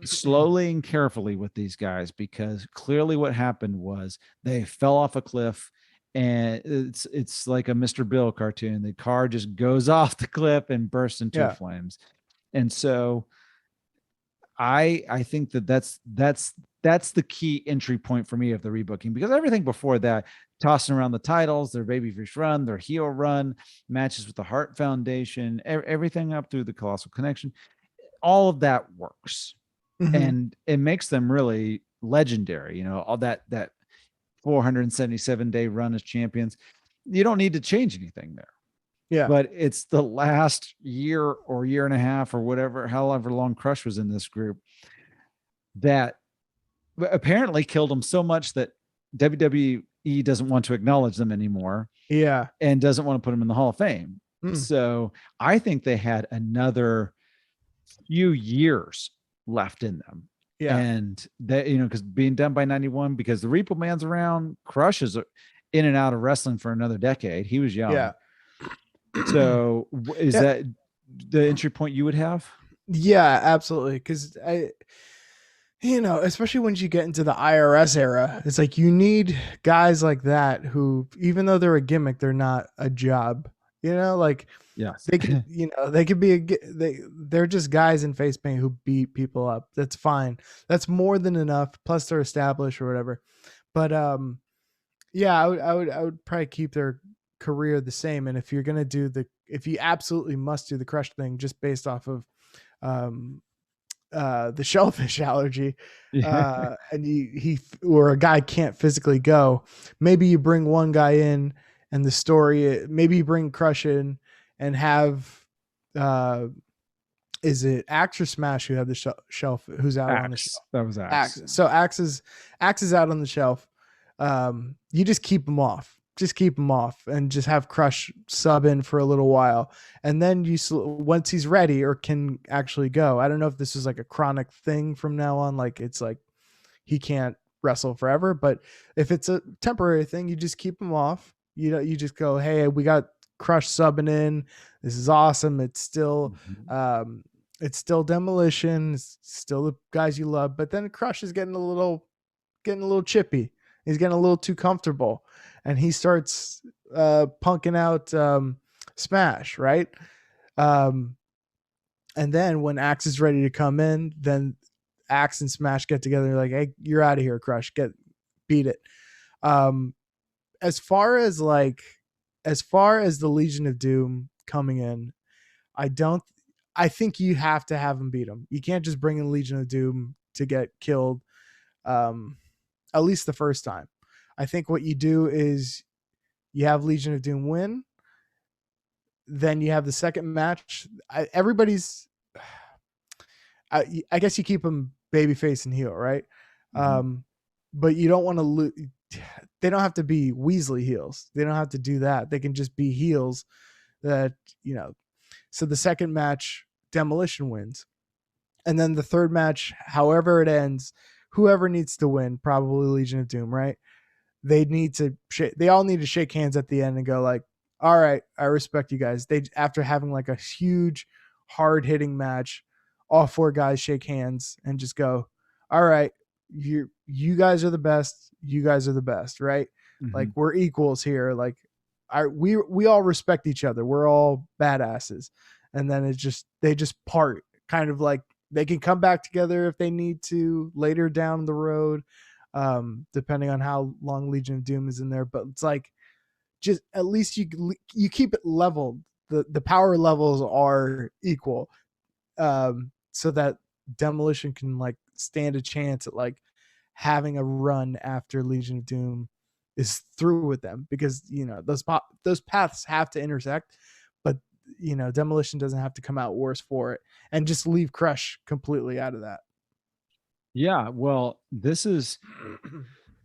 slowly and carefully with these guys, because clearly what happened was they fell off a cliff, and it's like a Mr. Bill cartoon. The car just goes off the cliff and bursts into Yeah. flames. And so I think that's the key entry point for me of the rebooking, because everything before that, tossing around the titles, their babyface run, their heel run, matches with the Hart Foundation, everything up through the Colossal Connection, all of that works, Hmm. and it makes them really legendary. All that 477-day run as champions. You don't need to change anything there. Yeah. But it's the last year or year and a half or whatever, however long Crush was in this group, that apparently killed them so much that WWE doesn't want to acknowledge them anymore Yeah. and doesn't want to put them in the Hall of Fame. Mm. So I think they had another few years left in them. Yeah. And that, because being done by 91, because the Repo Man's around, Crush is in and out of wrestling for another decade. He was young. Yeah. So is Yeah. that the entry point you would have? Yeah, absolutely. Because especially when you get into the IRS era, it's like you need guys like that who, even though they're a gimmick, they're not a job. Like Yes. they could, they could be they're just guys in face paint who beat people up. That's fine. That's more than enough. Plus they're established or whatever. But yeah, I would probably keep their career the same. And if you're gonna if you absolutely must do the Crush thing just based off of the shellfish allergy, Yeah. and he or a guy can't physically go, maybe you bring one guy in, and the story, maybe you bring Crush in and have is it Axe or Smash who had the shelf, who's out on the Axe. shelf? That was Axe. So Axe is out on the shelf. You just keep him off. Just keep him off and just have Crush sub in for a little while. And then once he's ready or can actually go, I don't know if this is like a chronic thing from now on. Like it's like, he can't wrestle forever. But if it's a temporary thing, you just keep him off. You know, you just go, hey, we got Crush subbing in. This is awesome. Mhm. It's still Demolition. It's still the guys you love. But then Crush is getting a little chippy. He's getting a little too comfortable, and he starts punking out Smash, right? Um, and then when Axe is ready to come in, then Axe and Smash get together. Like, hey, you're out of here, Crush. Beat it. Um, as far as like, as far as the Legion of Doom coming in, I don't. I think you have to have him beat him. You can't just bring in Legion of Doom to get killed. Um, at least the first time. I think what you do is you have Legion of Doom win, then you have the second match. I guess you keep them babyface and heel, right? Mhm. But you don't want to lose. They don't have to be Weasley heels. They don't have to do that. They can just be heels that, you know. So the second match, Demolition wins. And then the third match, however it ends, whoever needs to win, probably Legion of Doom, right? They all need to shake hands at the end and go like, all right, I respect you guys. They, after having like a huge hard hitting match, all four guys shake hands and just go, all right, you guys are the best. You guys are the best, right? Like, Mhm. we're equals here. Like, we all respect each other. We're all badasses. And then they just part, kind of like they can come back together if they need to later down the road, depending on how long Legion of Doom is in there. But it's like, just at least you keep it leveled. The power levels are equal, so that Demolition can like stand a chance at like having a run after Legion of Doom is through with them, because those paths have to intersect, but Demolition doesn't have to come out worse for it and just leave Crush completely out of that. Yeah, well, this is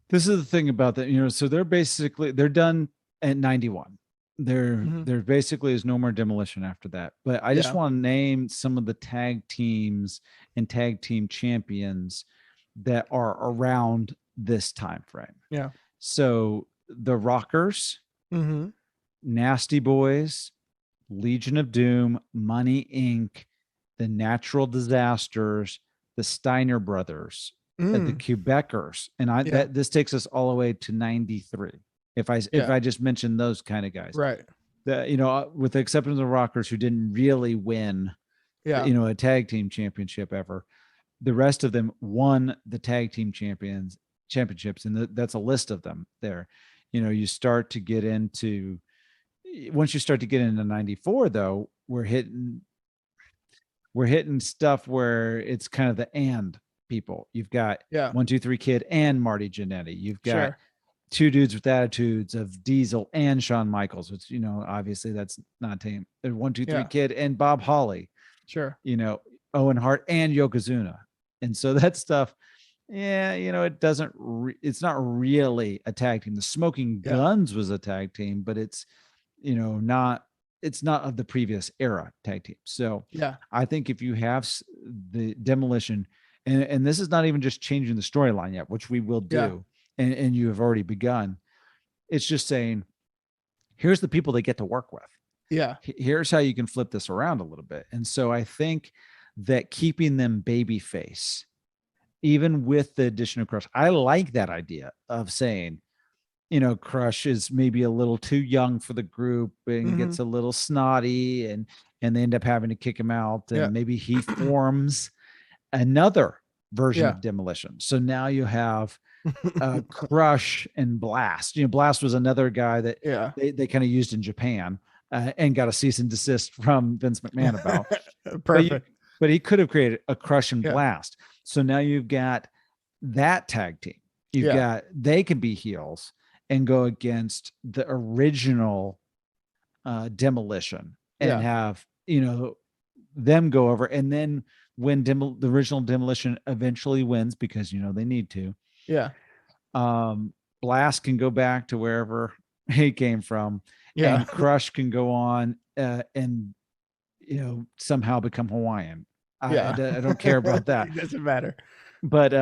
the thing about that, so they're done at 91. Mhm. There basically is no more Demolition after that. But I just Yeah. want to name some of the tag teams and tag team champions that are around this time frame. Yeah. So the Rockers, Mm-hmm. Nasty Boys, Legion of Doom, Money Inc., the Natural Disasters, the Steiner Brothers, the Mm. Quebecers, and I Yeah. that this takes us all the way to 93. If Yeah. I just mentioned those kind of guys, Right. with the exception of the Rockers, who didn't really win, Yeah. a tag team championship ever, the rest of them won the tag team championships, and that's a list of them there. You start to get into once you start to get into 94, though, we're hitting stuff where it's kind of the and people. You've got Yeah. 1, 2, 3 Kid and Marty Jannetty. You've got Sure. two dudes with attitudes of Diesel and Shawn Michaels, which obviously that's not tame. There's 1, 2, 3 Yeah. Kid and Bob Holly. Sure. Owen Hart and Yokozuna, and so that stuff. Yeah, it's not really a tag team. The Smoking Yeah. Guns was a tag team, but not it's not of the previous era tag team. So Yeah. I think if you have the Demolition, and this is not even just changing the storyline yet, which we will Yeah. do, and you have already begun. It's just saying, here's the people they get to work with. Yeah. Here's how you can flip this around a little bit. And so I think that keeping them babyface, even with the addition of Crush, I like that idea of saying, Crush is maybe a little too young for the group and Mm-hmm. gets a little snotty, and they end up having to kick him out, Yeah. and maybe he forms another version Yeah. of Demolition. So now you have Crush and Blast. Blast was another guy that Yeah. they kind of used in Japan, and got a cease and desist from Vince McMahon about. But Perfect. he could have created a Crush and Yeah. Blast. So now you've got that tag team. You've Yeah. got they can be heels and go against the original Demolition and Yeah. have them go over, and then when the original Demolition eventually wins, because they need to, Yeah. Blast can go back to wherever he came from, Yeah. and Crush can go on and somehow become Hawaiian. I Yeah. don't care about that, It doesn't matter. but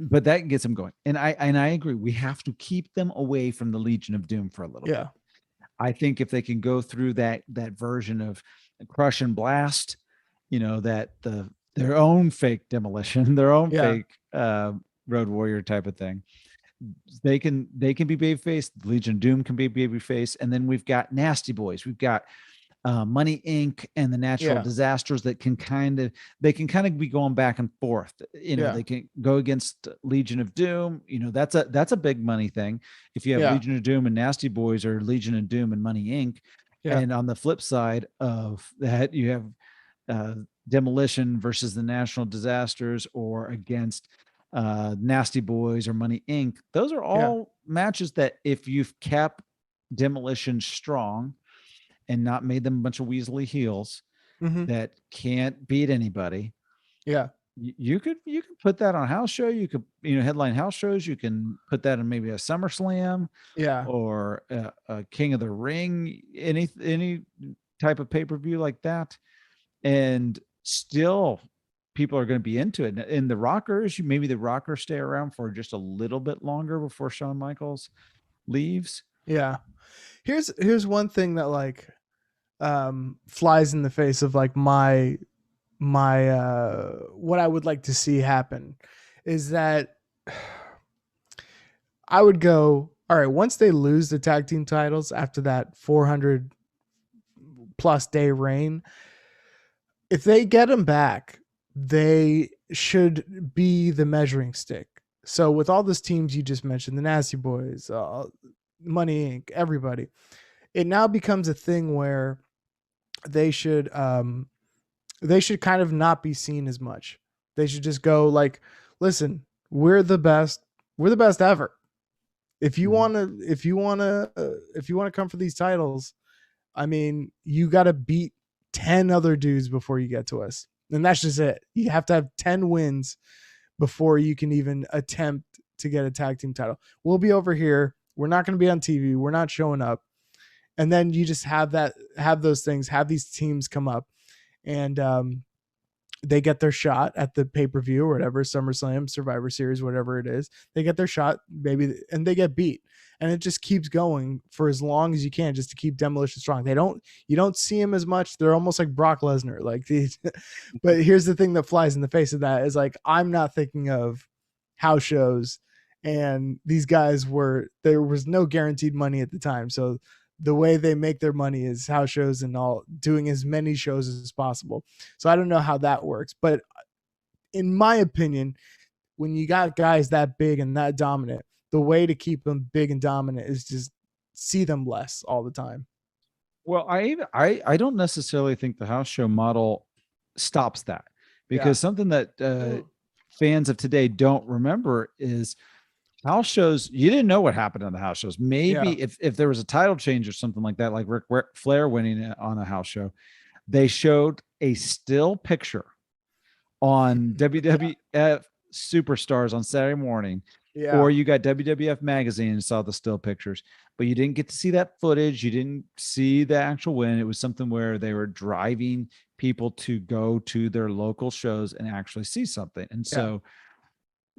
but that gets them going. And I agree. We have to keep them away from the Legion of Doom for a little bit. Yeah. I think if they can go through that version of Crush and Blast, that their own fake Demolition, their own Yeah. fake Road Warrior type of thing, they can be babyface. Legion of Doom can be babyface, and then we've got Nasty Boys. We've got Money Inc. and the Natural Yeah. Disasters that can kind of be going back and forth. Yeah. They can go against Legion of Doom. That's a big money thing. If you have Yeah. Legion of Doom and Nasty Boys, or Legion of Doom and Money Inc. Yeah. And on the flip side of that, you have Demolition versus the National Disasters, or against Nasty Boys or Money Inc. Those are Yeah. all matches that, if you've kept Demolition strong and not made them a bunch of Weasley heels Mm-hmm. that can't beat anybody, Yeah. you could put that on a house show. You could headline house shows. You can put that in maybe a SummerSlam Yeah. or a King of the Ring, any type of pay-per-view like that, and still people are going to be into it. And the Rockers, maybe the Rockers stay around for just a little bit longer before Shawn Michaels leaves. Yeah. Here's one thing that like flies in the face of like my what I would like to see happen is that I would go, all right, once they lose the tag team titles after that 400 plus day reign, if they get them back, they should be the measuring stick. So with all those teams you just mentioned, the Nasty Boys, Money Inc., everybody, it now becomes a thing where they should kind of not be seen as much. They should just go like, listen, we're the best ever. If you want to come for these titles, I mean, you got to beat 10 other dudes before you get to us. And that's just it. You have to have 10 wins before you can even attempt to get a tag team title. We'll be over here. We're not going to be on TV. We're not showing up. And then you just have those things, have these teams come up, and they get their shot at the pay-per-view or whatever, SummerSlam, Survivor Series, whatever it is. They get their shot, maybe, and they get beat. And it just keeps going for as long as you can, just to keep Demolition strong. You don't see them as much. They're almost like Brock Lesnar. But here's the thing that flies in the face of that is like, I'm not thinking of house shows, and these guys there was no guaranteed money at the time. So the way they make their money is house shows and all, doing as many shows as possible. So I don't know how that works, but in my opinion, when you got guys that big and that dominant, the way to keep them big and dominant is just see them less all the time. Well, I don't necessarily think the house show model stops that, because something that fans of today don't remember is house shows. You didn't know what happened on the house shows. Maybe if there was a title change or something like that, like Ric Flair winning on a house show, they showed a still picture on WWF Superstars on Saturday morning. Yeah. Or you got WWF magazine and saw the still pictures, but you didn't get to see that footage. You didn't see the actual win. It was something where they were driving people to go to their local shows and actually see something. And so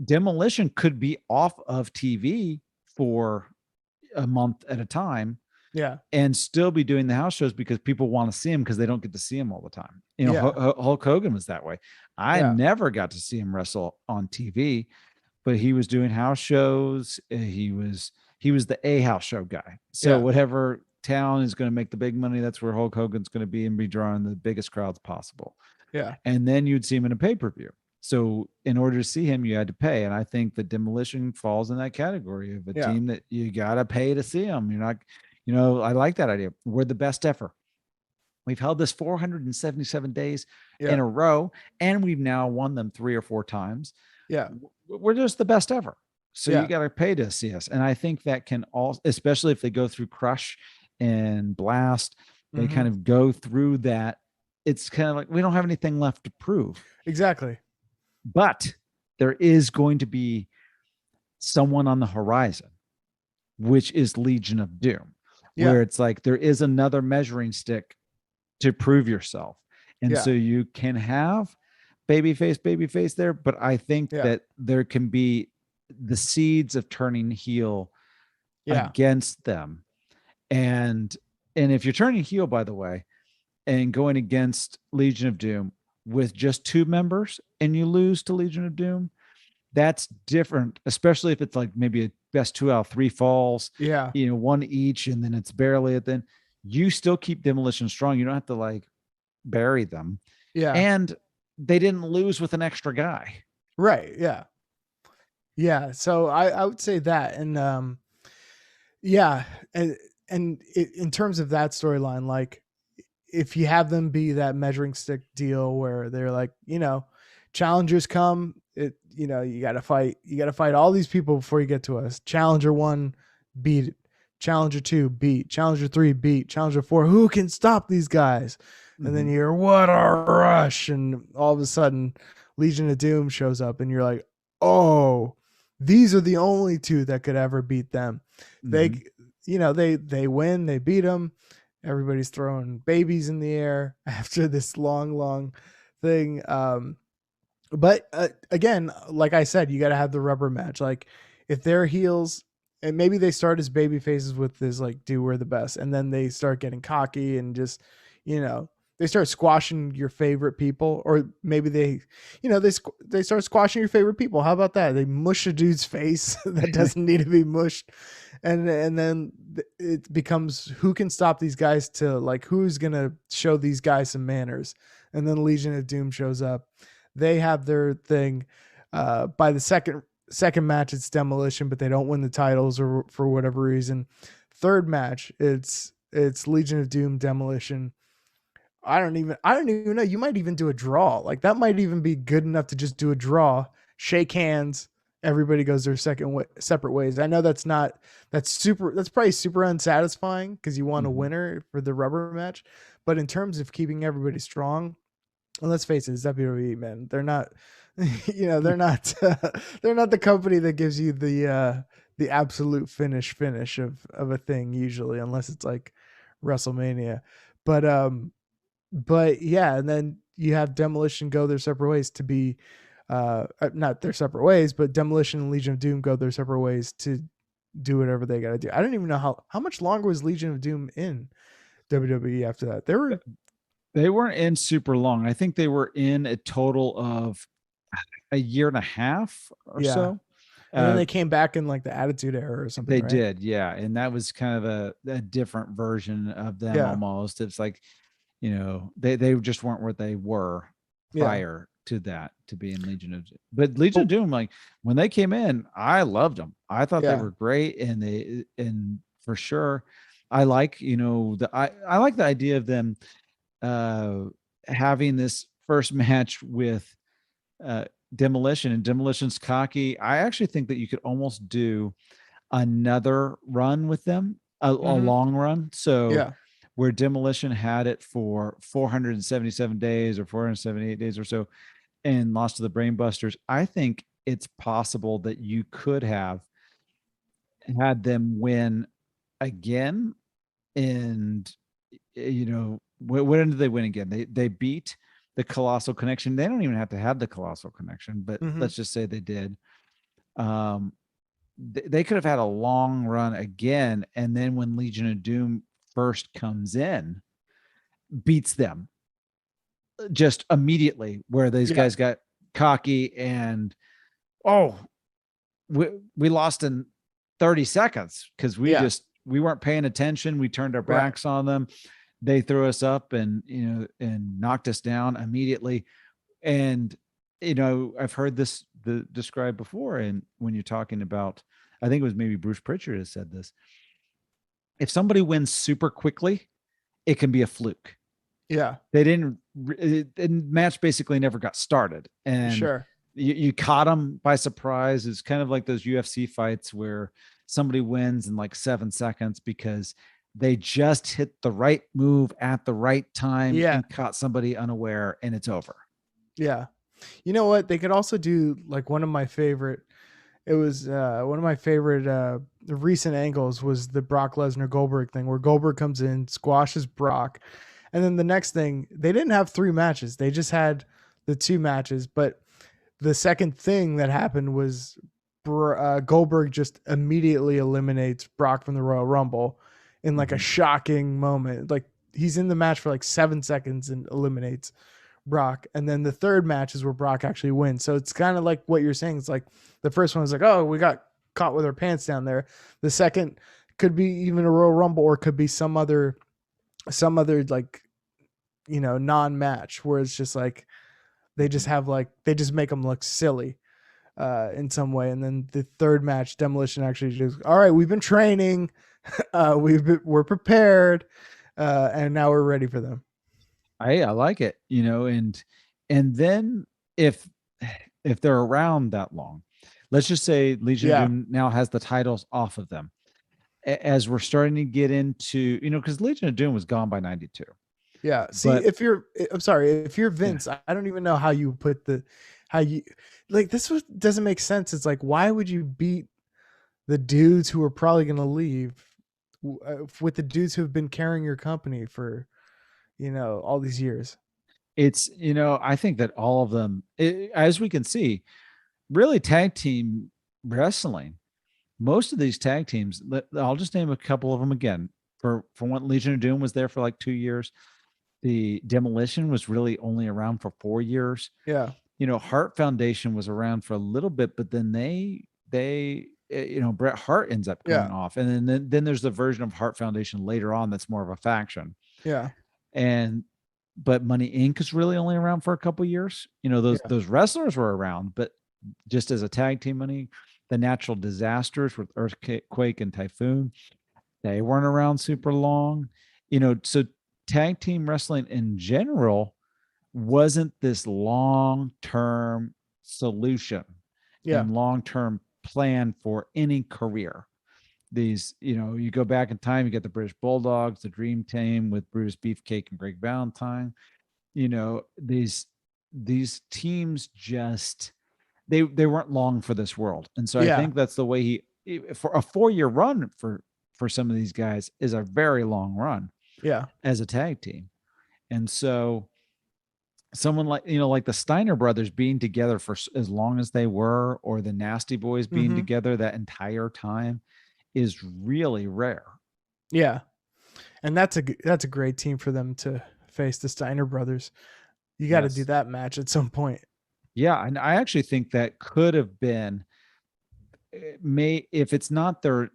Demolition could be off of TV for a month at a time, and still be doing the house shows because people want to see him, because they don't get to see him all the time. Hulk Hogan was that way. I never got to see him wrestle on TV, but he was doing house shows. He was the house show guy. So whatever town is going to make the big money, that's where Hulk Hogan's going to be and be drawing the biggest crowds possible. Yeah. And then you'd see him in a pay-per-view. So in order to see him, you had to pay. And I think that Demolition falls in that category of a team that you got to pay to see them. You're not, I like that idea. We're the best ever. We've held this 477 days in a row, and we've now won them 3 or 4 times. Yeah. We're just the best ever. So you got to pay to see us. And I think that can all, especially if they go through Crush and Blast, they kind of go through that. It's kind of like, we don't have anything left to prove. Exactly. But there is going to be someone on the horizon, which is Legion of Doom, where it's like, there is another measuring stick to prove yourself. And so you can have babyface there, but I think that there can be the seeds of turning heel Yeah. against them. And if you're turning heel, by the way, and going against Legion of Doom with just 2 members and you lose to Legion of Doom, that's different, especially if it's like maybe a best 2 out of 3 falls, Yeah. 1 each, and then it's barely at then you still keep Demolition strong. You don't have to like bury them. Yeah. And they didn't lose with an extra guy. Right. Yeah. Yeah. So I would say that. And yeah. In terms of that storyline, like if you have them be that measuring stick deal where they're like, challengers come, you got to fight all these people before you get to us. Challenger 1 beat it. Challenger 2 beat. Challenger 3 beat. Challenger 4, who can stop these guys? And then you hear, what a rush. And all of a sudden, Legion of Doom shows up, and you're like, oh, these are the only 2 that could ever beat them. They, they win, they beat them. Everybody's throwing babies in the air after this long thing. But again, like I said, you got to have the rubber match. Like if they're heels, and maybe they start as baby faces with this like, dude, we're the best, and then they start getting cocky and just, they start squashing your favorite people, or maybe they start squashing your favorite people. How about that? They mush a dude's face that doesn't need to be mushed, and then it becomes who can stop these guys, to like who's gonna show these guys some manners, and then Legion of Doom shows up. They have their thing. By the second match, it's Demolition, but they don't win the titles or for whatever reason. Third match, it's Legion of Doom, Demolition. I don't even know. You might even do a draw. Like that might even be good enough to just do a draw, shake hands, everybody goes their separate ways. I know that's probably super unsatisfying because you want a winner for the rubber match. But in terms of keeping everybody strong, and let's face it, it's WWE, man. They're not, they're not, they're not the company that gives you the absolute finish of a thing usually, unless it's like WrestleMania. But yeah, and then you have Demolition go their separate ways to be, not their separate ways, but Demolition and Legion of Doom go their separate ways to do whatever they got to do. I don't even know how much longer was Legion of Doom in WWE after that. They weren't in super long. I think they were in a total of a year and a half or so. And then they came back in like the Attitude Era or something. They right? did, yeah. And that was kind of a different version of them almost. It's like, they just weren't where they were prior to that, to be in Legion of Doom. But Legion of Doom, like when they came in, I loved them. I thought they were great, and for sure, I like I like the idea of them having this first match with Demolition, and Demolition's cocky. I actually think that you could almost do another run with them, a long run. So where Demolition had it for 477 days or 478 days or so and lost to the Brainbusters, I think it's possible that you could have had them win again. And when did they win again? They beat the Colossal Connection. They don't even have to have the Colossal Connection, but let's just say they did. They could have had a long run again, and then when Legion of Doom first comes in, beats them just immediately, where these guys got cocky and we lost in 30 seconds because we weren't paying attention. We turned our backs on them. They threw us up and knocked us down immediately. And I've heard this described before, and when you're talking about, I think it was maybe Bruce Pritchard has said this, if somebody wins super quickly, it can be a fluke. They didn't, the match basically never got started, and you caught them by surprise. It's kind of like those UFC fights where somebody wins in like 7 seconds because they just hit the right move at the right time and caught somebody unaware, and it's over. Yeah. You know what? They could also do like one of my favorite recent angles was the Brock Lesnar Goldberg thing, where Goldberg comes in, squashes Brock. And then the next thing, they didn't have 3 matches. They just had the 2 matches. But the second thing that happened was Goldberg just immediately eliminates Brock from the Royal Rumble in like a Mhm. shocking moment. Like he's in the match for like 7 seconds and eliminates Brock. And then the third match is where Brock actually wins. So it's kind of like what you're saying. It's like the first one was like, oh, we got caught with our pants down there. The second could be even a Royal Rumble, or it could be some other like, non-match where it's just like they just Mhm. have like they just make them look silly in some way. And then the third match, Demolition actually just, all right, we've been training, we're prepared, and now we're ready for them. I like it, and then if if they're around that long, let's just say Legion of Yeah, Doom now has the titles off of them. As we're starting to get into, because Legion of Doom was gone by 92. yeah. See, But I'm sorry, if you're yeah, Vince, I don't even know how you put how you like doesn't make sense. It's like, why would you beat the dudes who are probably going to leave with the dudes who have been carrying your company for all these years? it's, I think that all of them, as we can see, really tag team wrestling, most of these tag teams, I'll just name a couple of them again. For one, Legion of Doom was there for like 2 years. The Demolition was really only around for 4 years. Yeah, Heart Foundation was around for a little bit, but then Bret Hart ends up yeah, coming off, and then there's the version of Hart Foundation later on that's more of a faction. yeah, And but Money Inc. is really only around for a couple years. yeah, Those wrestlers were around, but just as a tag team. Money, the natural disasters with Earthquake and Typhoon, they weren't around super long. So tag team wrestling in general wasn't this long-term solution yeah, and long-term plan for any career. These, you go back in time, you get the British Bulldogs, the Dream Team with Brutus Beefcake and Greg Valentine. These teams just they weren't long for this world. And so I yeah, think that's the way for a 4-year run for some of these guys is a very long run yeah, as a tag team. And so someone like the Steiner brothers being together for as long as they were, or the Nasty Boys being mm-hmm. together that entire time, is really rare. Yeah. And that's a great team for them to face the Steiner brothers. You got to do Yes. that match at some point. Yeah, and I actually think that could have been, may if it's not their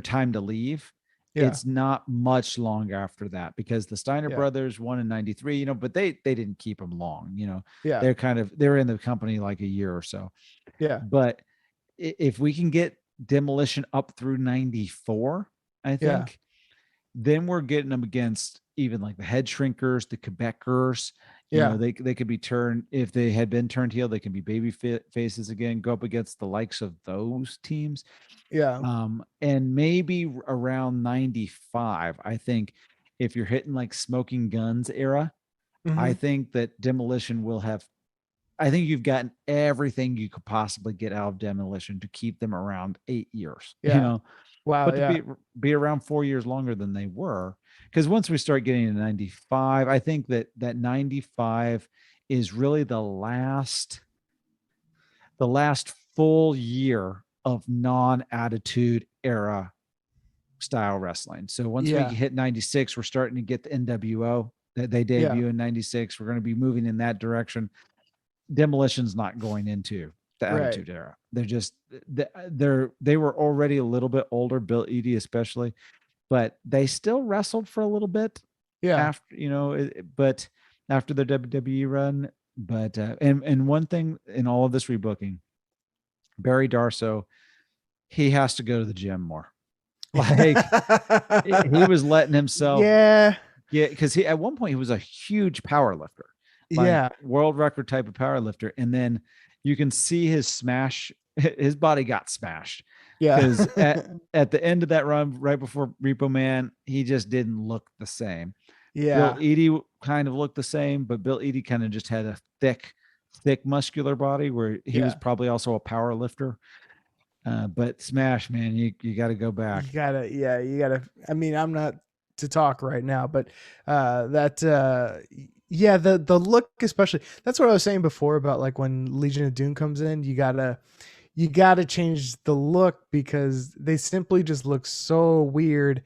time to leave, Yeah, it's not much long after that, because the Steiner yeah, brothers won in 93, but they didn't keep them long. yeah, They're in the company like a year or so. yeah, But if we can get Demolition up through 94, I yeah, think, then we're getting them against even like the Head Shrinkers, the Quebecers. yeah, They could be turned, if they had been turned heel, they can be baby faces again, go up against the likes of those teams. yeah, And maybe around 95, I think, if you're hitting like Smoking Guns era, I mm-hmm. think that Demolition will have, I think you've gotten everything you could possibly get out of Demolition to keep them around 8 years, Yeah. Wow. but to Yeah. be around 4 years longer than they were. Because once we start getting to 95, I think that 95 is really the last full year of non-attitude era style wrestling. So once we Yeah. hit 96, we're starting to get the NWO that they Yeah. debut in 96. We're going to be moving in that direction. Demolition's not going into the Right. attitude era. They were already a little bit older, Bill Eadie especially, but they still wrestled for a little bit Yeah. after, but after their WWE run. But and one thing in all of this rebooking, Barry Darso, he has to go to the gym more. Like, he was letting himself Yeah. get, because he at one point he was a huge power lifter, like Yeah. world record type of power lifter, and then you can see his body got smashed, Yeah. because at the end of that run, right before Repo Man, he just didn't look the same. Bill Yeah. Eadie kind of looked the same, but Bill Eadie kind of just had a thick muscular body, where he was Yeah. probably also a power lifter. But Smash, man, you got to go You back. gotta, yeah, you gotta. I mean, I'm not to talk right now, but that, yeah, the look, especially. That's what I was saying before about like when Legion of Doom comes in. you got to change the look because they simply just look so weird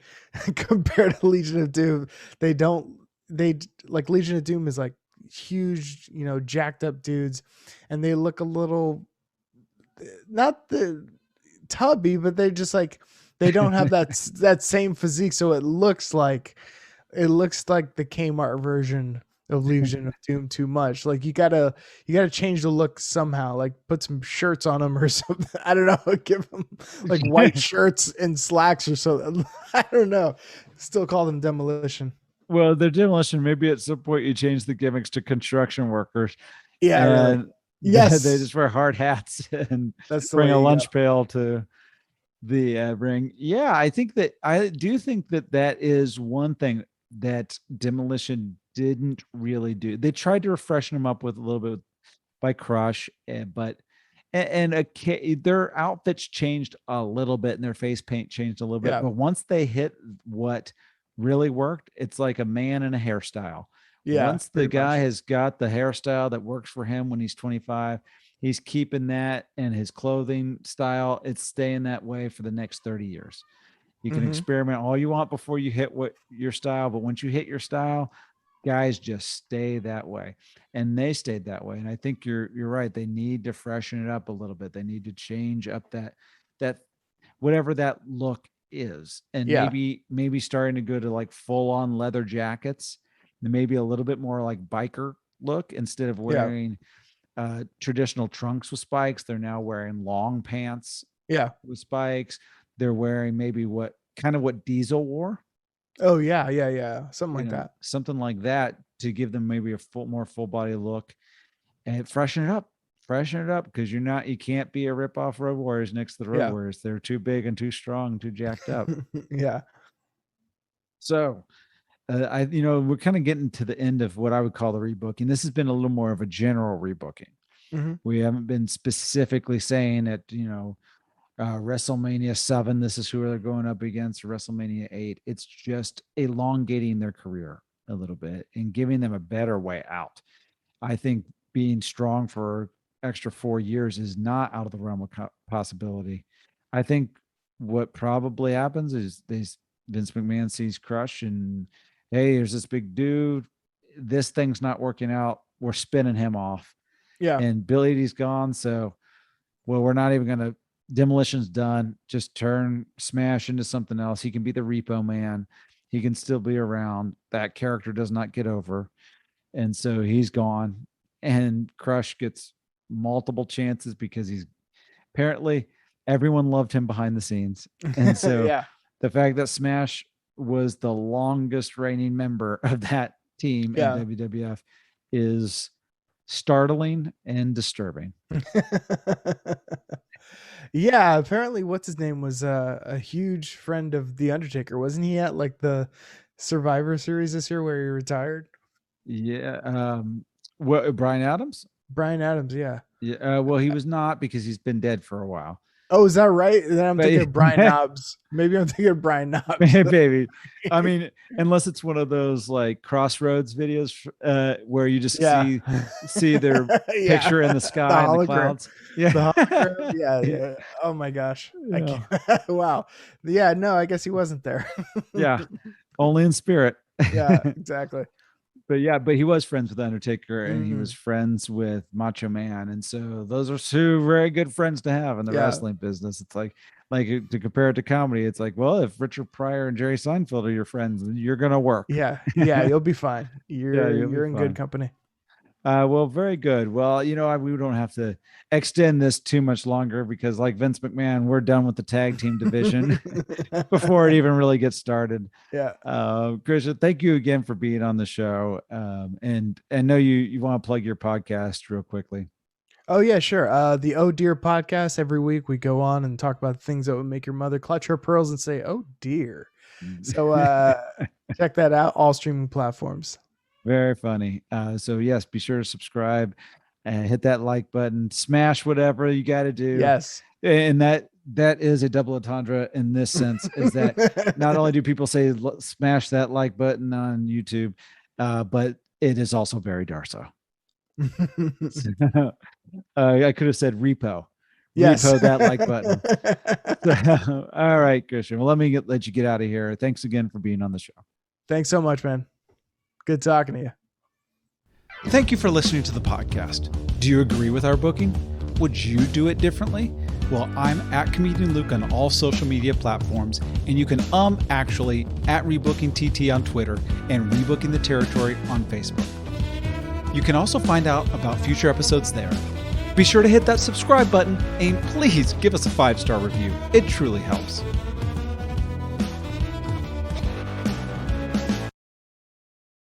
compared to Legion of Doom. They don't, they like Legion of Doom is like huge, jacked up dudes, and they look a little, not the tubby, but they're just like, they don't have that same physique. So it looks like the Kmart version of Legion of Doom too much. Like you gotta change the look somehow. Like put some shirts on them or something. I don't know. Give them like white shirts and slacks or something. I don't know. Still call them Demolition. Well, they're Demolition. Maybe at some point you change the gimmicks to construction workers, Yeah, really. and they Yes, just wear hard hats and that's the bring way a you go. lunch pail to the ring. Yeah, I do think that is one thing that Demolition didn't really do. They tried to refreshen them up with a little bit by Crush, but their outfits changed a little bit and their face paint changed a little bit. Yeah, But once they hit what really worked, it's like a man in a hairstyle. yeah, Once the pretty guy much. has got the hairstyle that works for him when he's 25, he's keeping that, and his clothing style, it's staying that way for the next 30 years. You can Hmm. experiment all you want before you hit what your style, but once you hit your style, guys just stay that way. And they stayed that way. And I think you're right. They need to freshen it up a little bit. They need to change up that whatever that look is. And Yeah, maybe starting to go to like full on leather jackets, and maybe a little bit more like biker look instead of yeah, wearing traditional trunks with spikes. They're now wearing long pants yeah. with spikes. They're wearing maybe what Diesel wore, Oh yeah, yeah, yeah. Something like that. something like that, to give them maybe a more full body look and freshen it up. Freshen it up, because you can't be a rip off Road Warriors next to the Road Yeah. Warriors. They're too big and too strong and too jacked up. Yeah. So we're kind of getting to the end of what I would call the rebooking. This has been a little more of a general rebooking. Hmm. We haven't been specifically saying that, WrestleMania 7, this is who they're going up against, WrestleMania 8. It's just elongating their career a little bit and giving them a better way out. I think being strong for extra 4 years is not out of the realm of possibility. I think what probably happens is Vince McMahon sees Crush and, hey, there's this big dude. This thing's not working out. We're spinning him off. Yeah. And Bill Eadie's gone. So, well, we're not even going to, Demolition's done. Just turn Smash into something else. He can be the Repo Man. He can still be around. That character does not get over. And so he's gone. And Crush gets multiple chances because he's apparently everyone loved him behind the scenes. And so Yeah. the fact that Smash was the longest reigning member of that team in Yeah. WWF is startling and disturbing. Yeah, apparently what's his name was a huge friend of the Undertaker. Wasn't he at like the Survivor series this year where he retired? Yeah. What, Brian Adams? Brian Adams, yeah. Yeah. Well, he was not, because he's been dead for a while. Oh, is that right? Then I'm thinking of Brian But Knobs. Maybe I'm thinking of Brian Knobs. baby, I mean, unless it's one of those like Crossroads videos where you just Yeah. see their Yeah. picture in the sky and the hologram. clouds. Yeah. The hologram. Yeah, yeah. Oh my gosh. I Yeah. can't. Wow. Yeah, no, I guess he wasn't there. Yeah. Only in spirit. Yeah, exactly. But he was friends with Undertaker, and he was Mhm. friends with Macho Man, and so those are two very good friends to have in the Yeah. wrestling business. It's like to compare it to comedy, it's like, well, if Richard Pryor and Jerry Seinfeld are your friends, then you're gonna work. Yeah. Yeah, you'll be fine. Yeah, you'll be You're in fine. good company. Well, very good. Well, we don't have to extend this too much longer, because, like Vince McMahon, we're done with the tag team division before it even really gets started. Yeah. Christian, thank you again for being on the show. And I know you want to plug your podcast real quickly. Oh yeah, sure. The Oh Dear podcast. Every week we go on and talk about things that would make your mother clutch her pearls and say, "Oh dear." So check that out. All streaming platforms. Very funny. So yes, be sure to subscribe and hit that like button, smash whatever you got to do. Yes. And that is a double entendre in this sense, is that not only do people say smash that like button on YouTube, but it is also very Darso. I could have said repo. Yes. repo that like button. So, all right, Christian. Well, let you get out of here. Thanks again for being on the show. Thanks so much, man. Good talking to you. Thank you for listening to the podcast. Do you agree with our booking? Would you do it differently? Well, I'm at Comedian Luke on all social media platforms, and you can actually at Rebooking TT on Twitter and Rebooking the Territory on Facebook. You can also find out about future episodes there. Be sure to hit that subscribe button and please give us a 5-star review. It truly helps.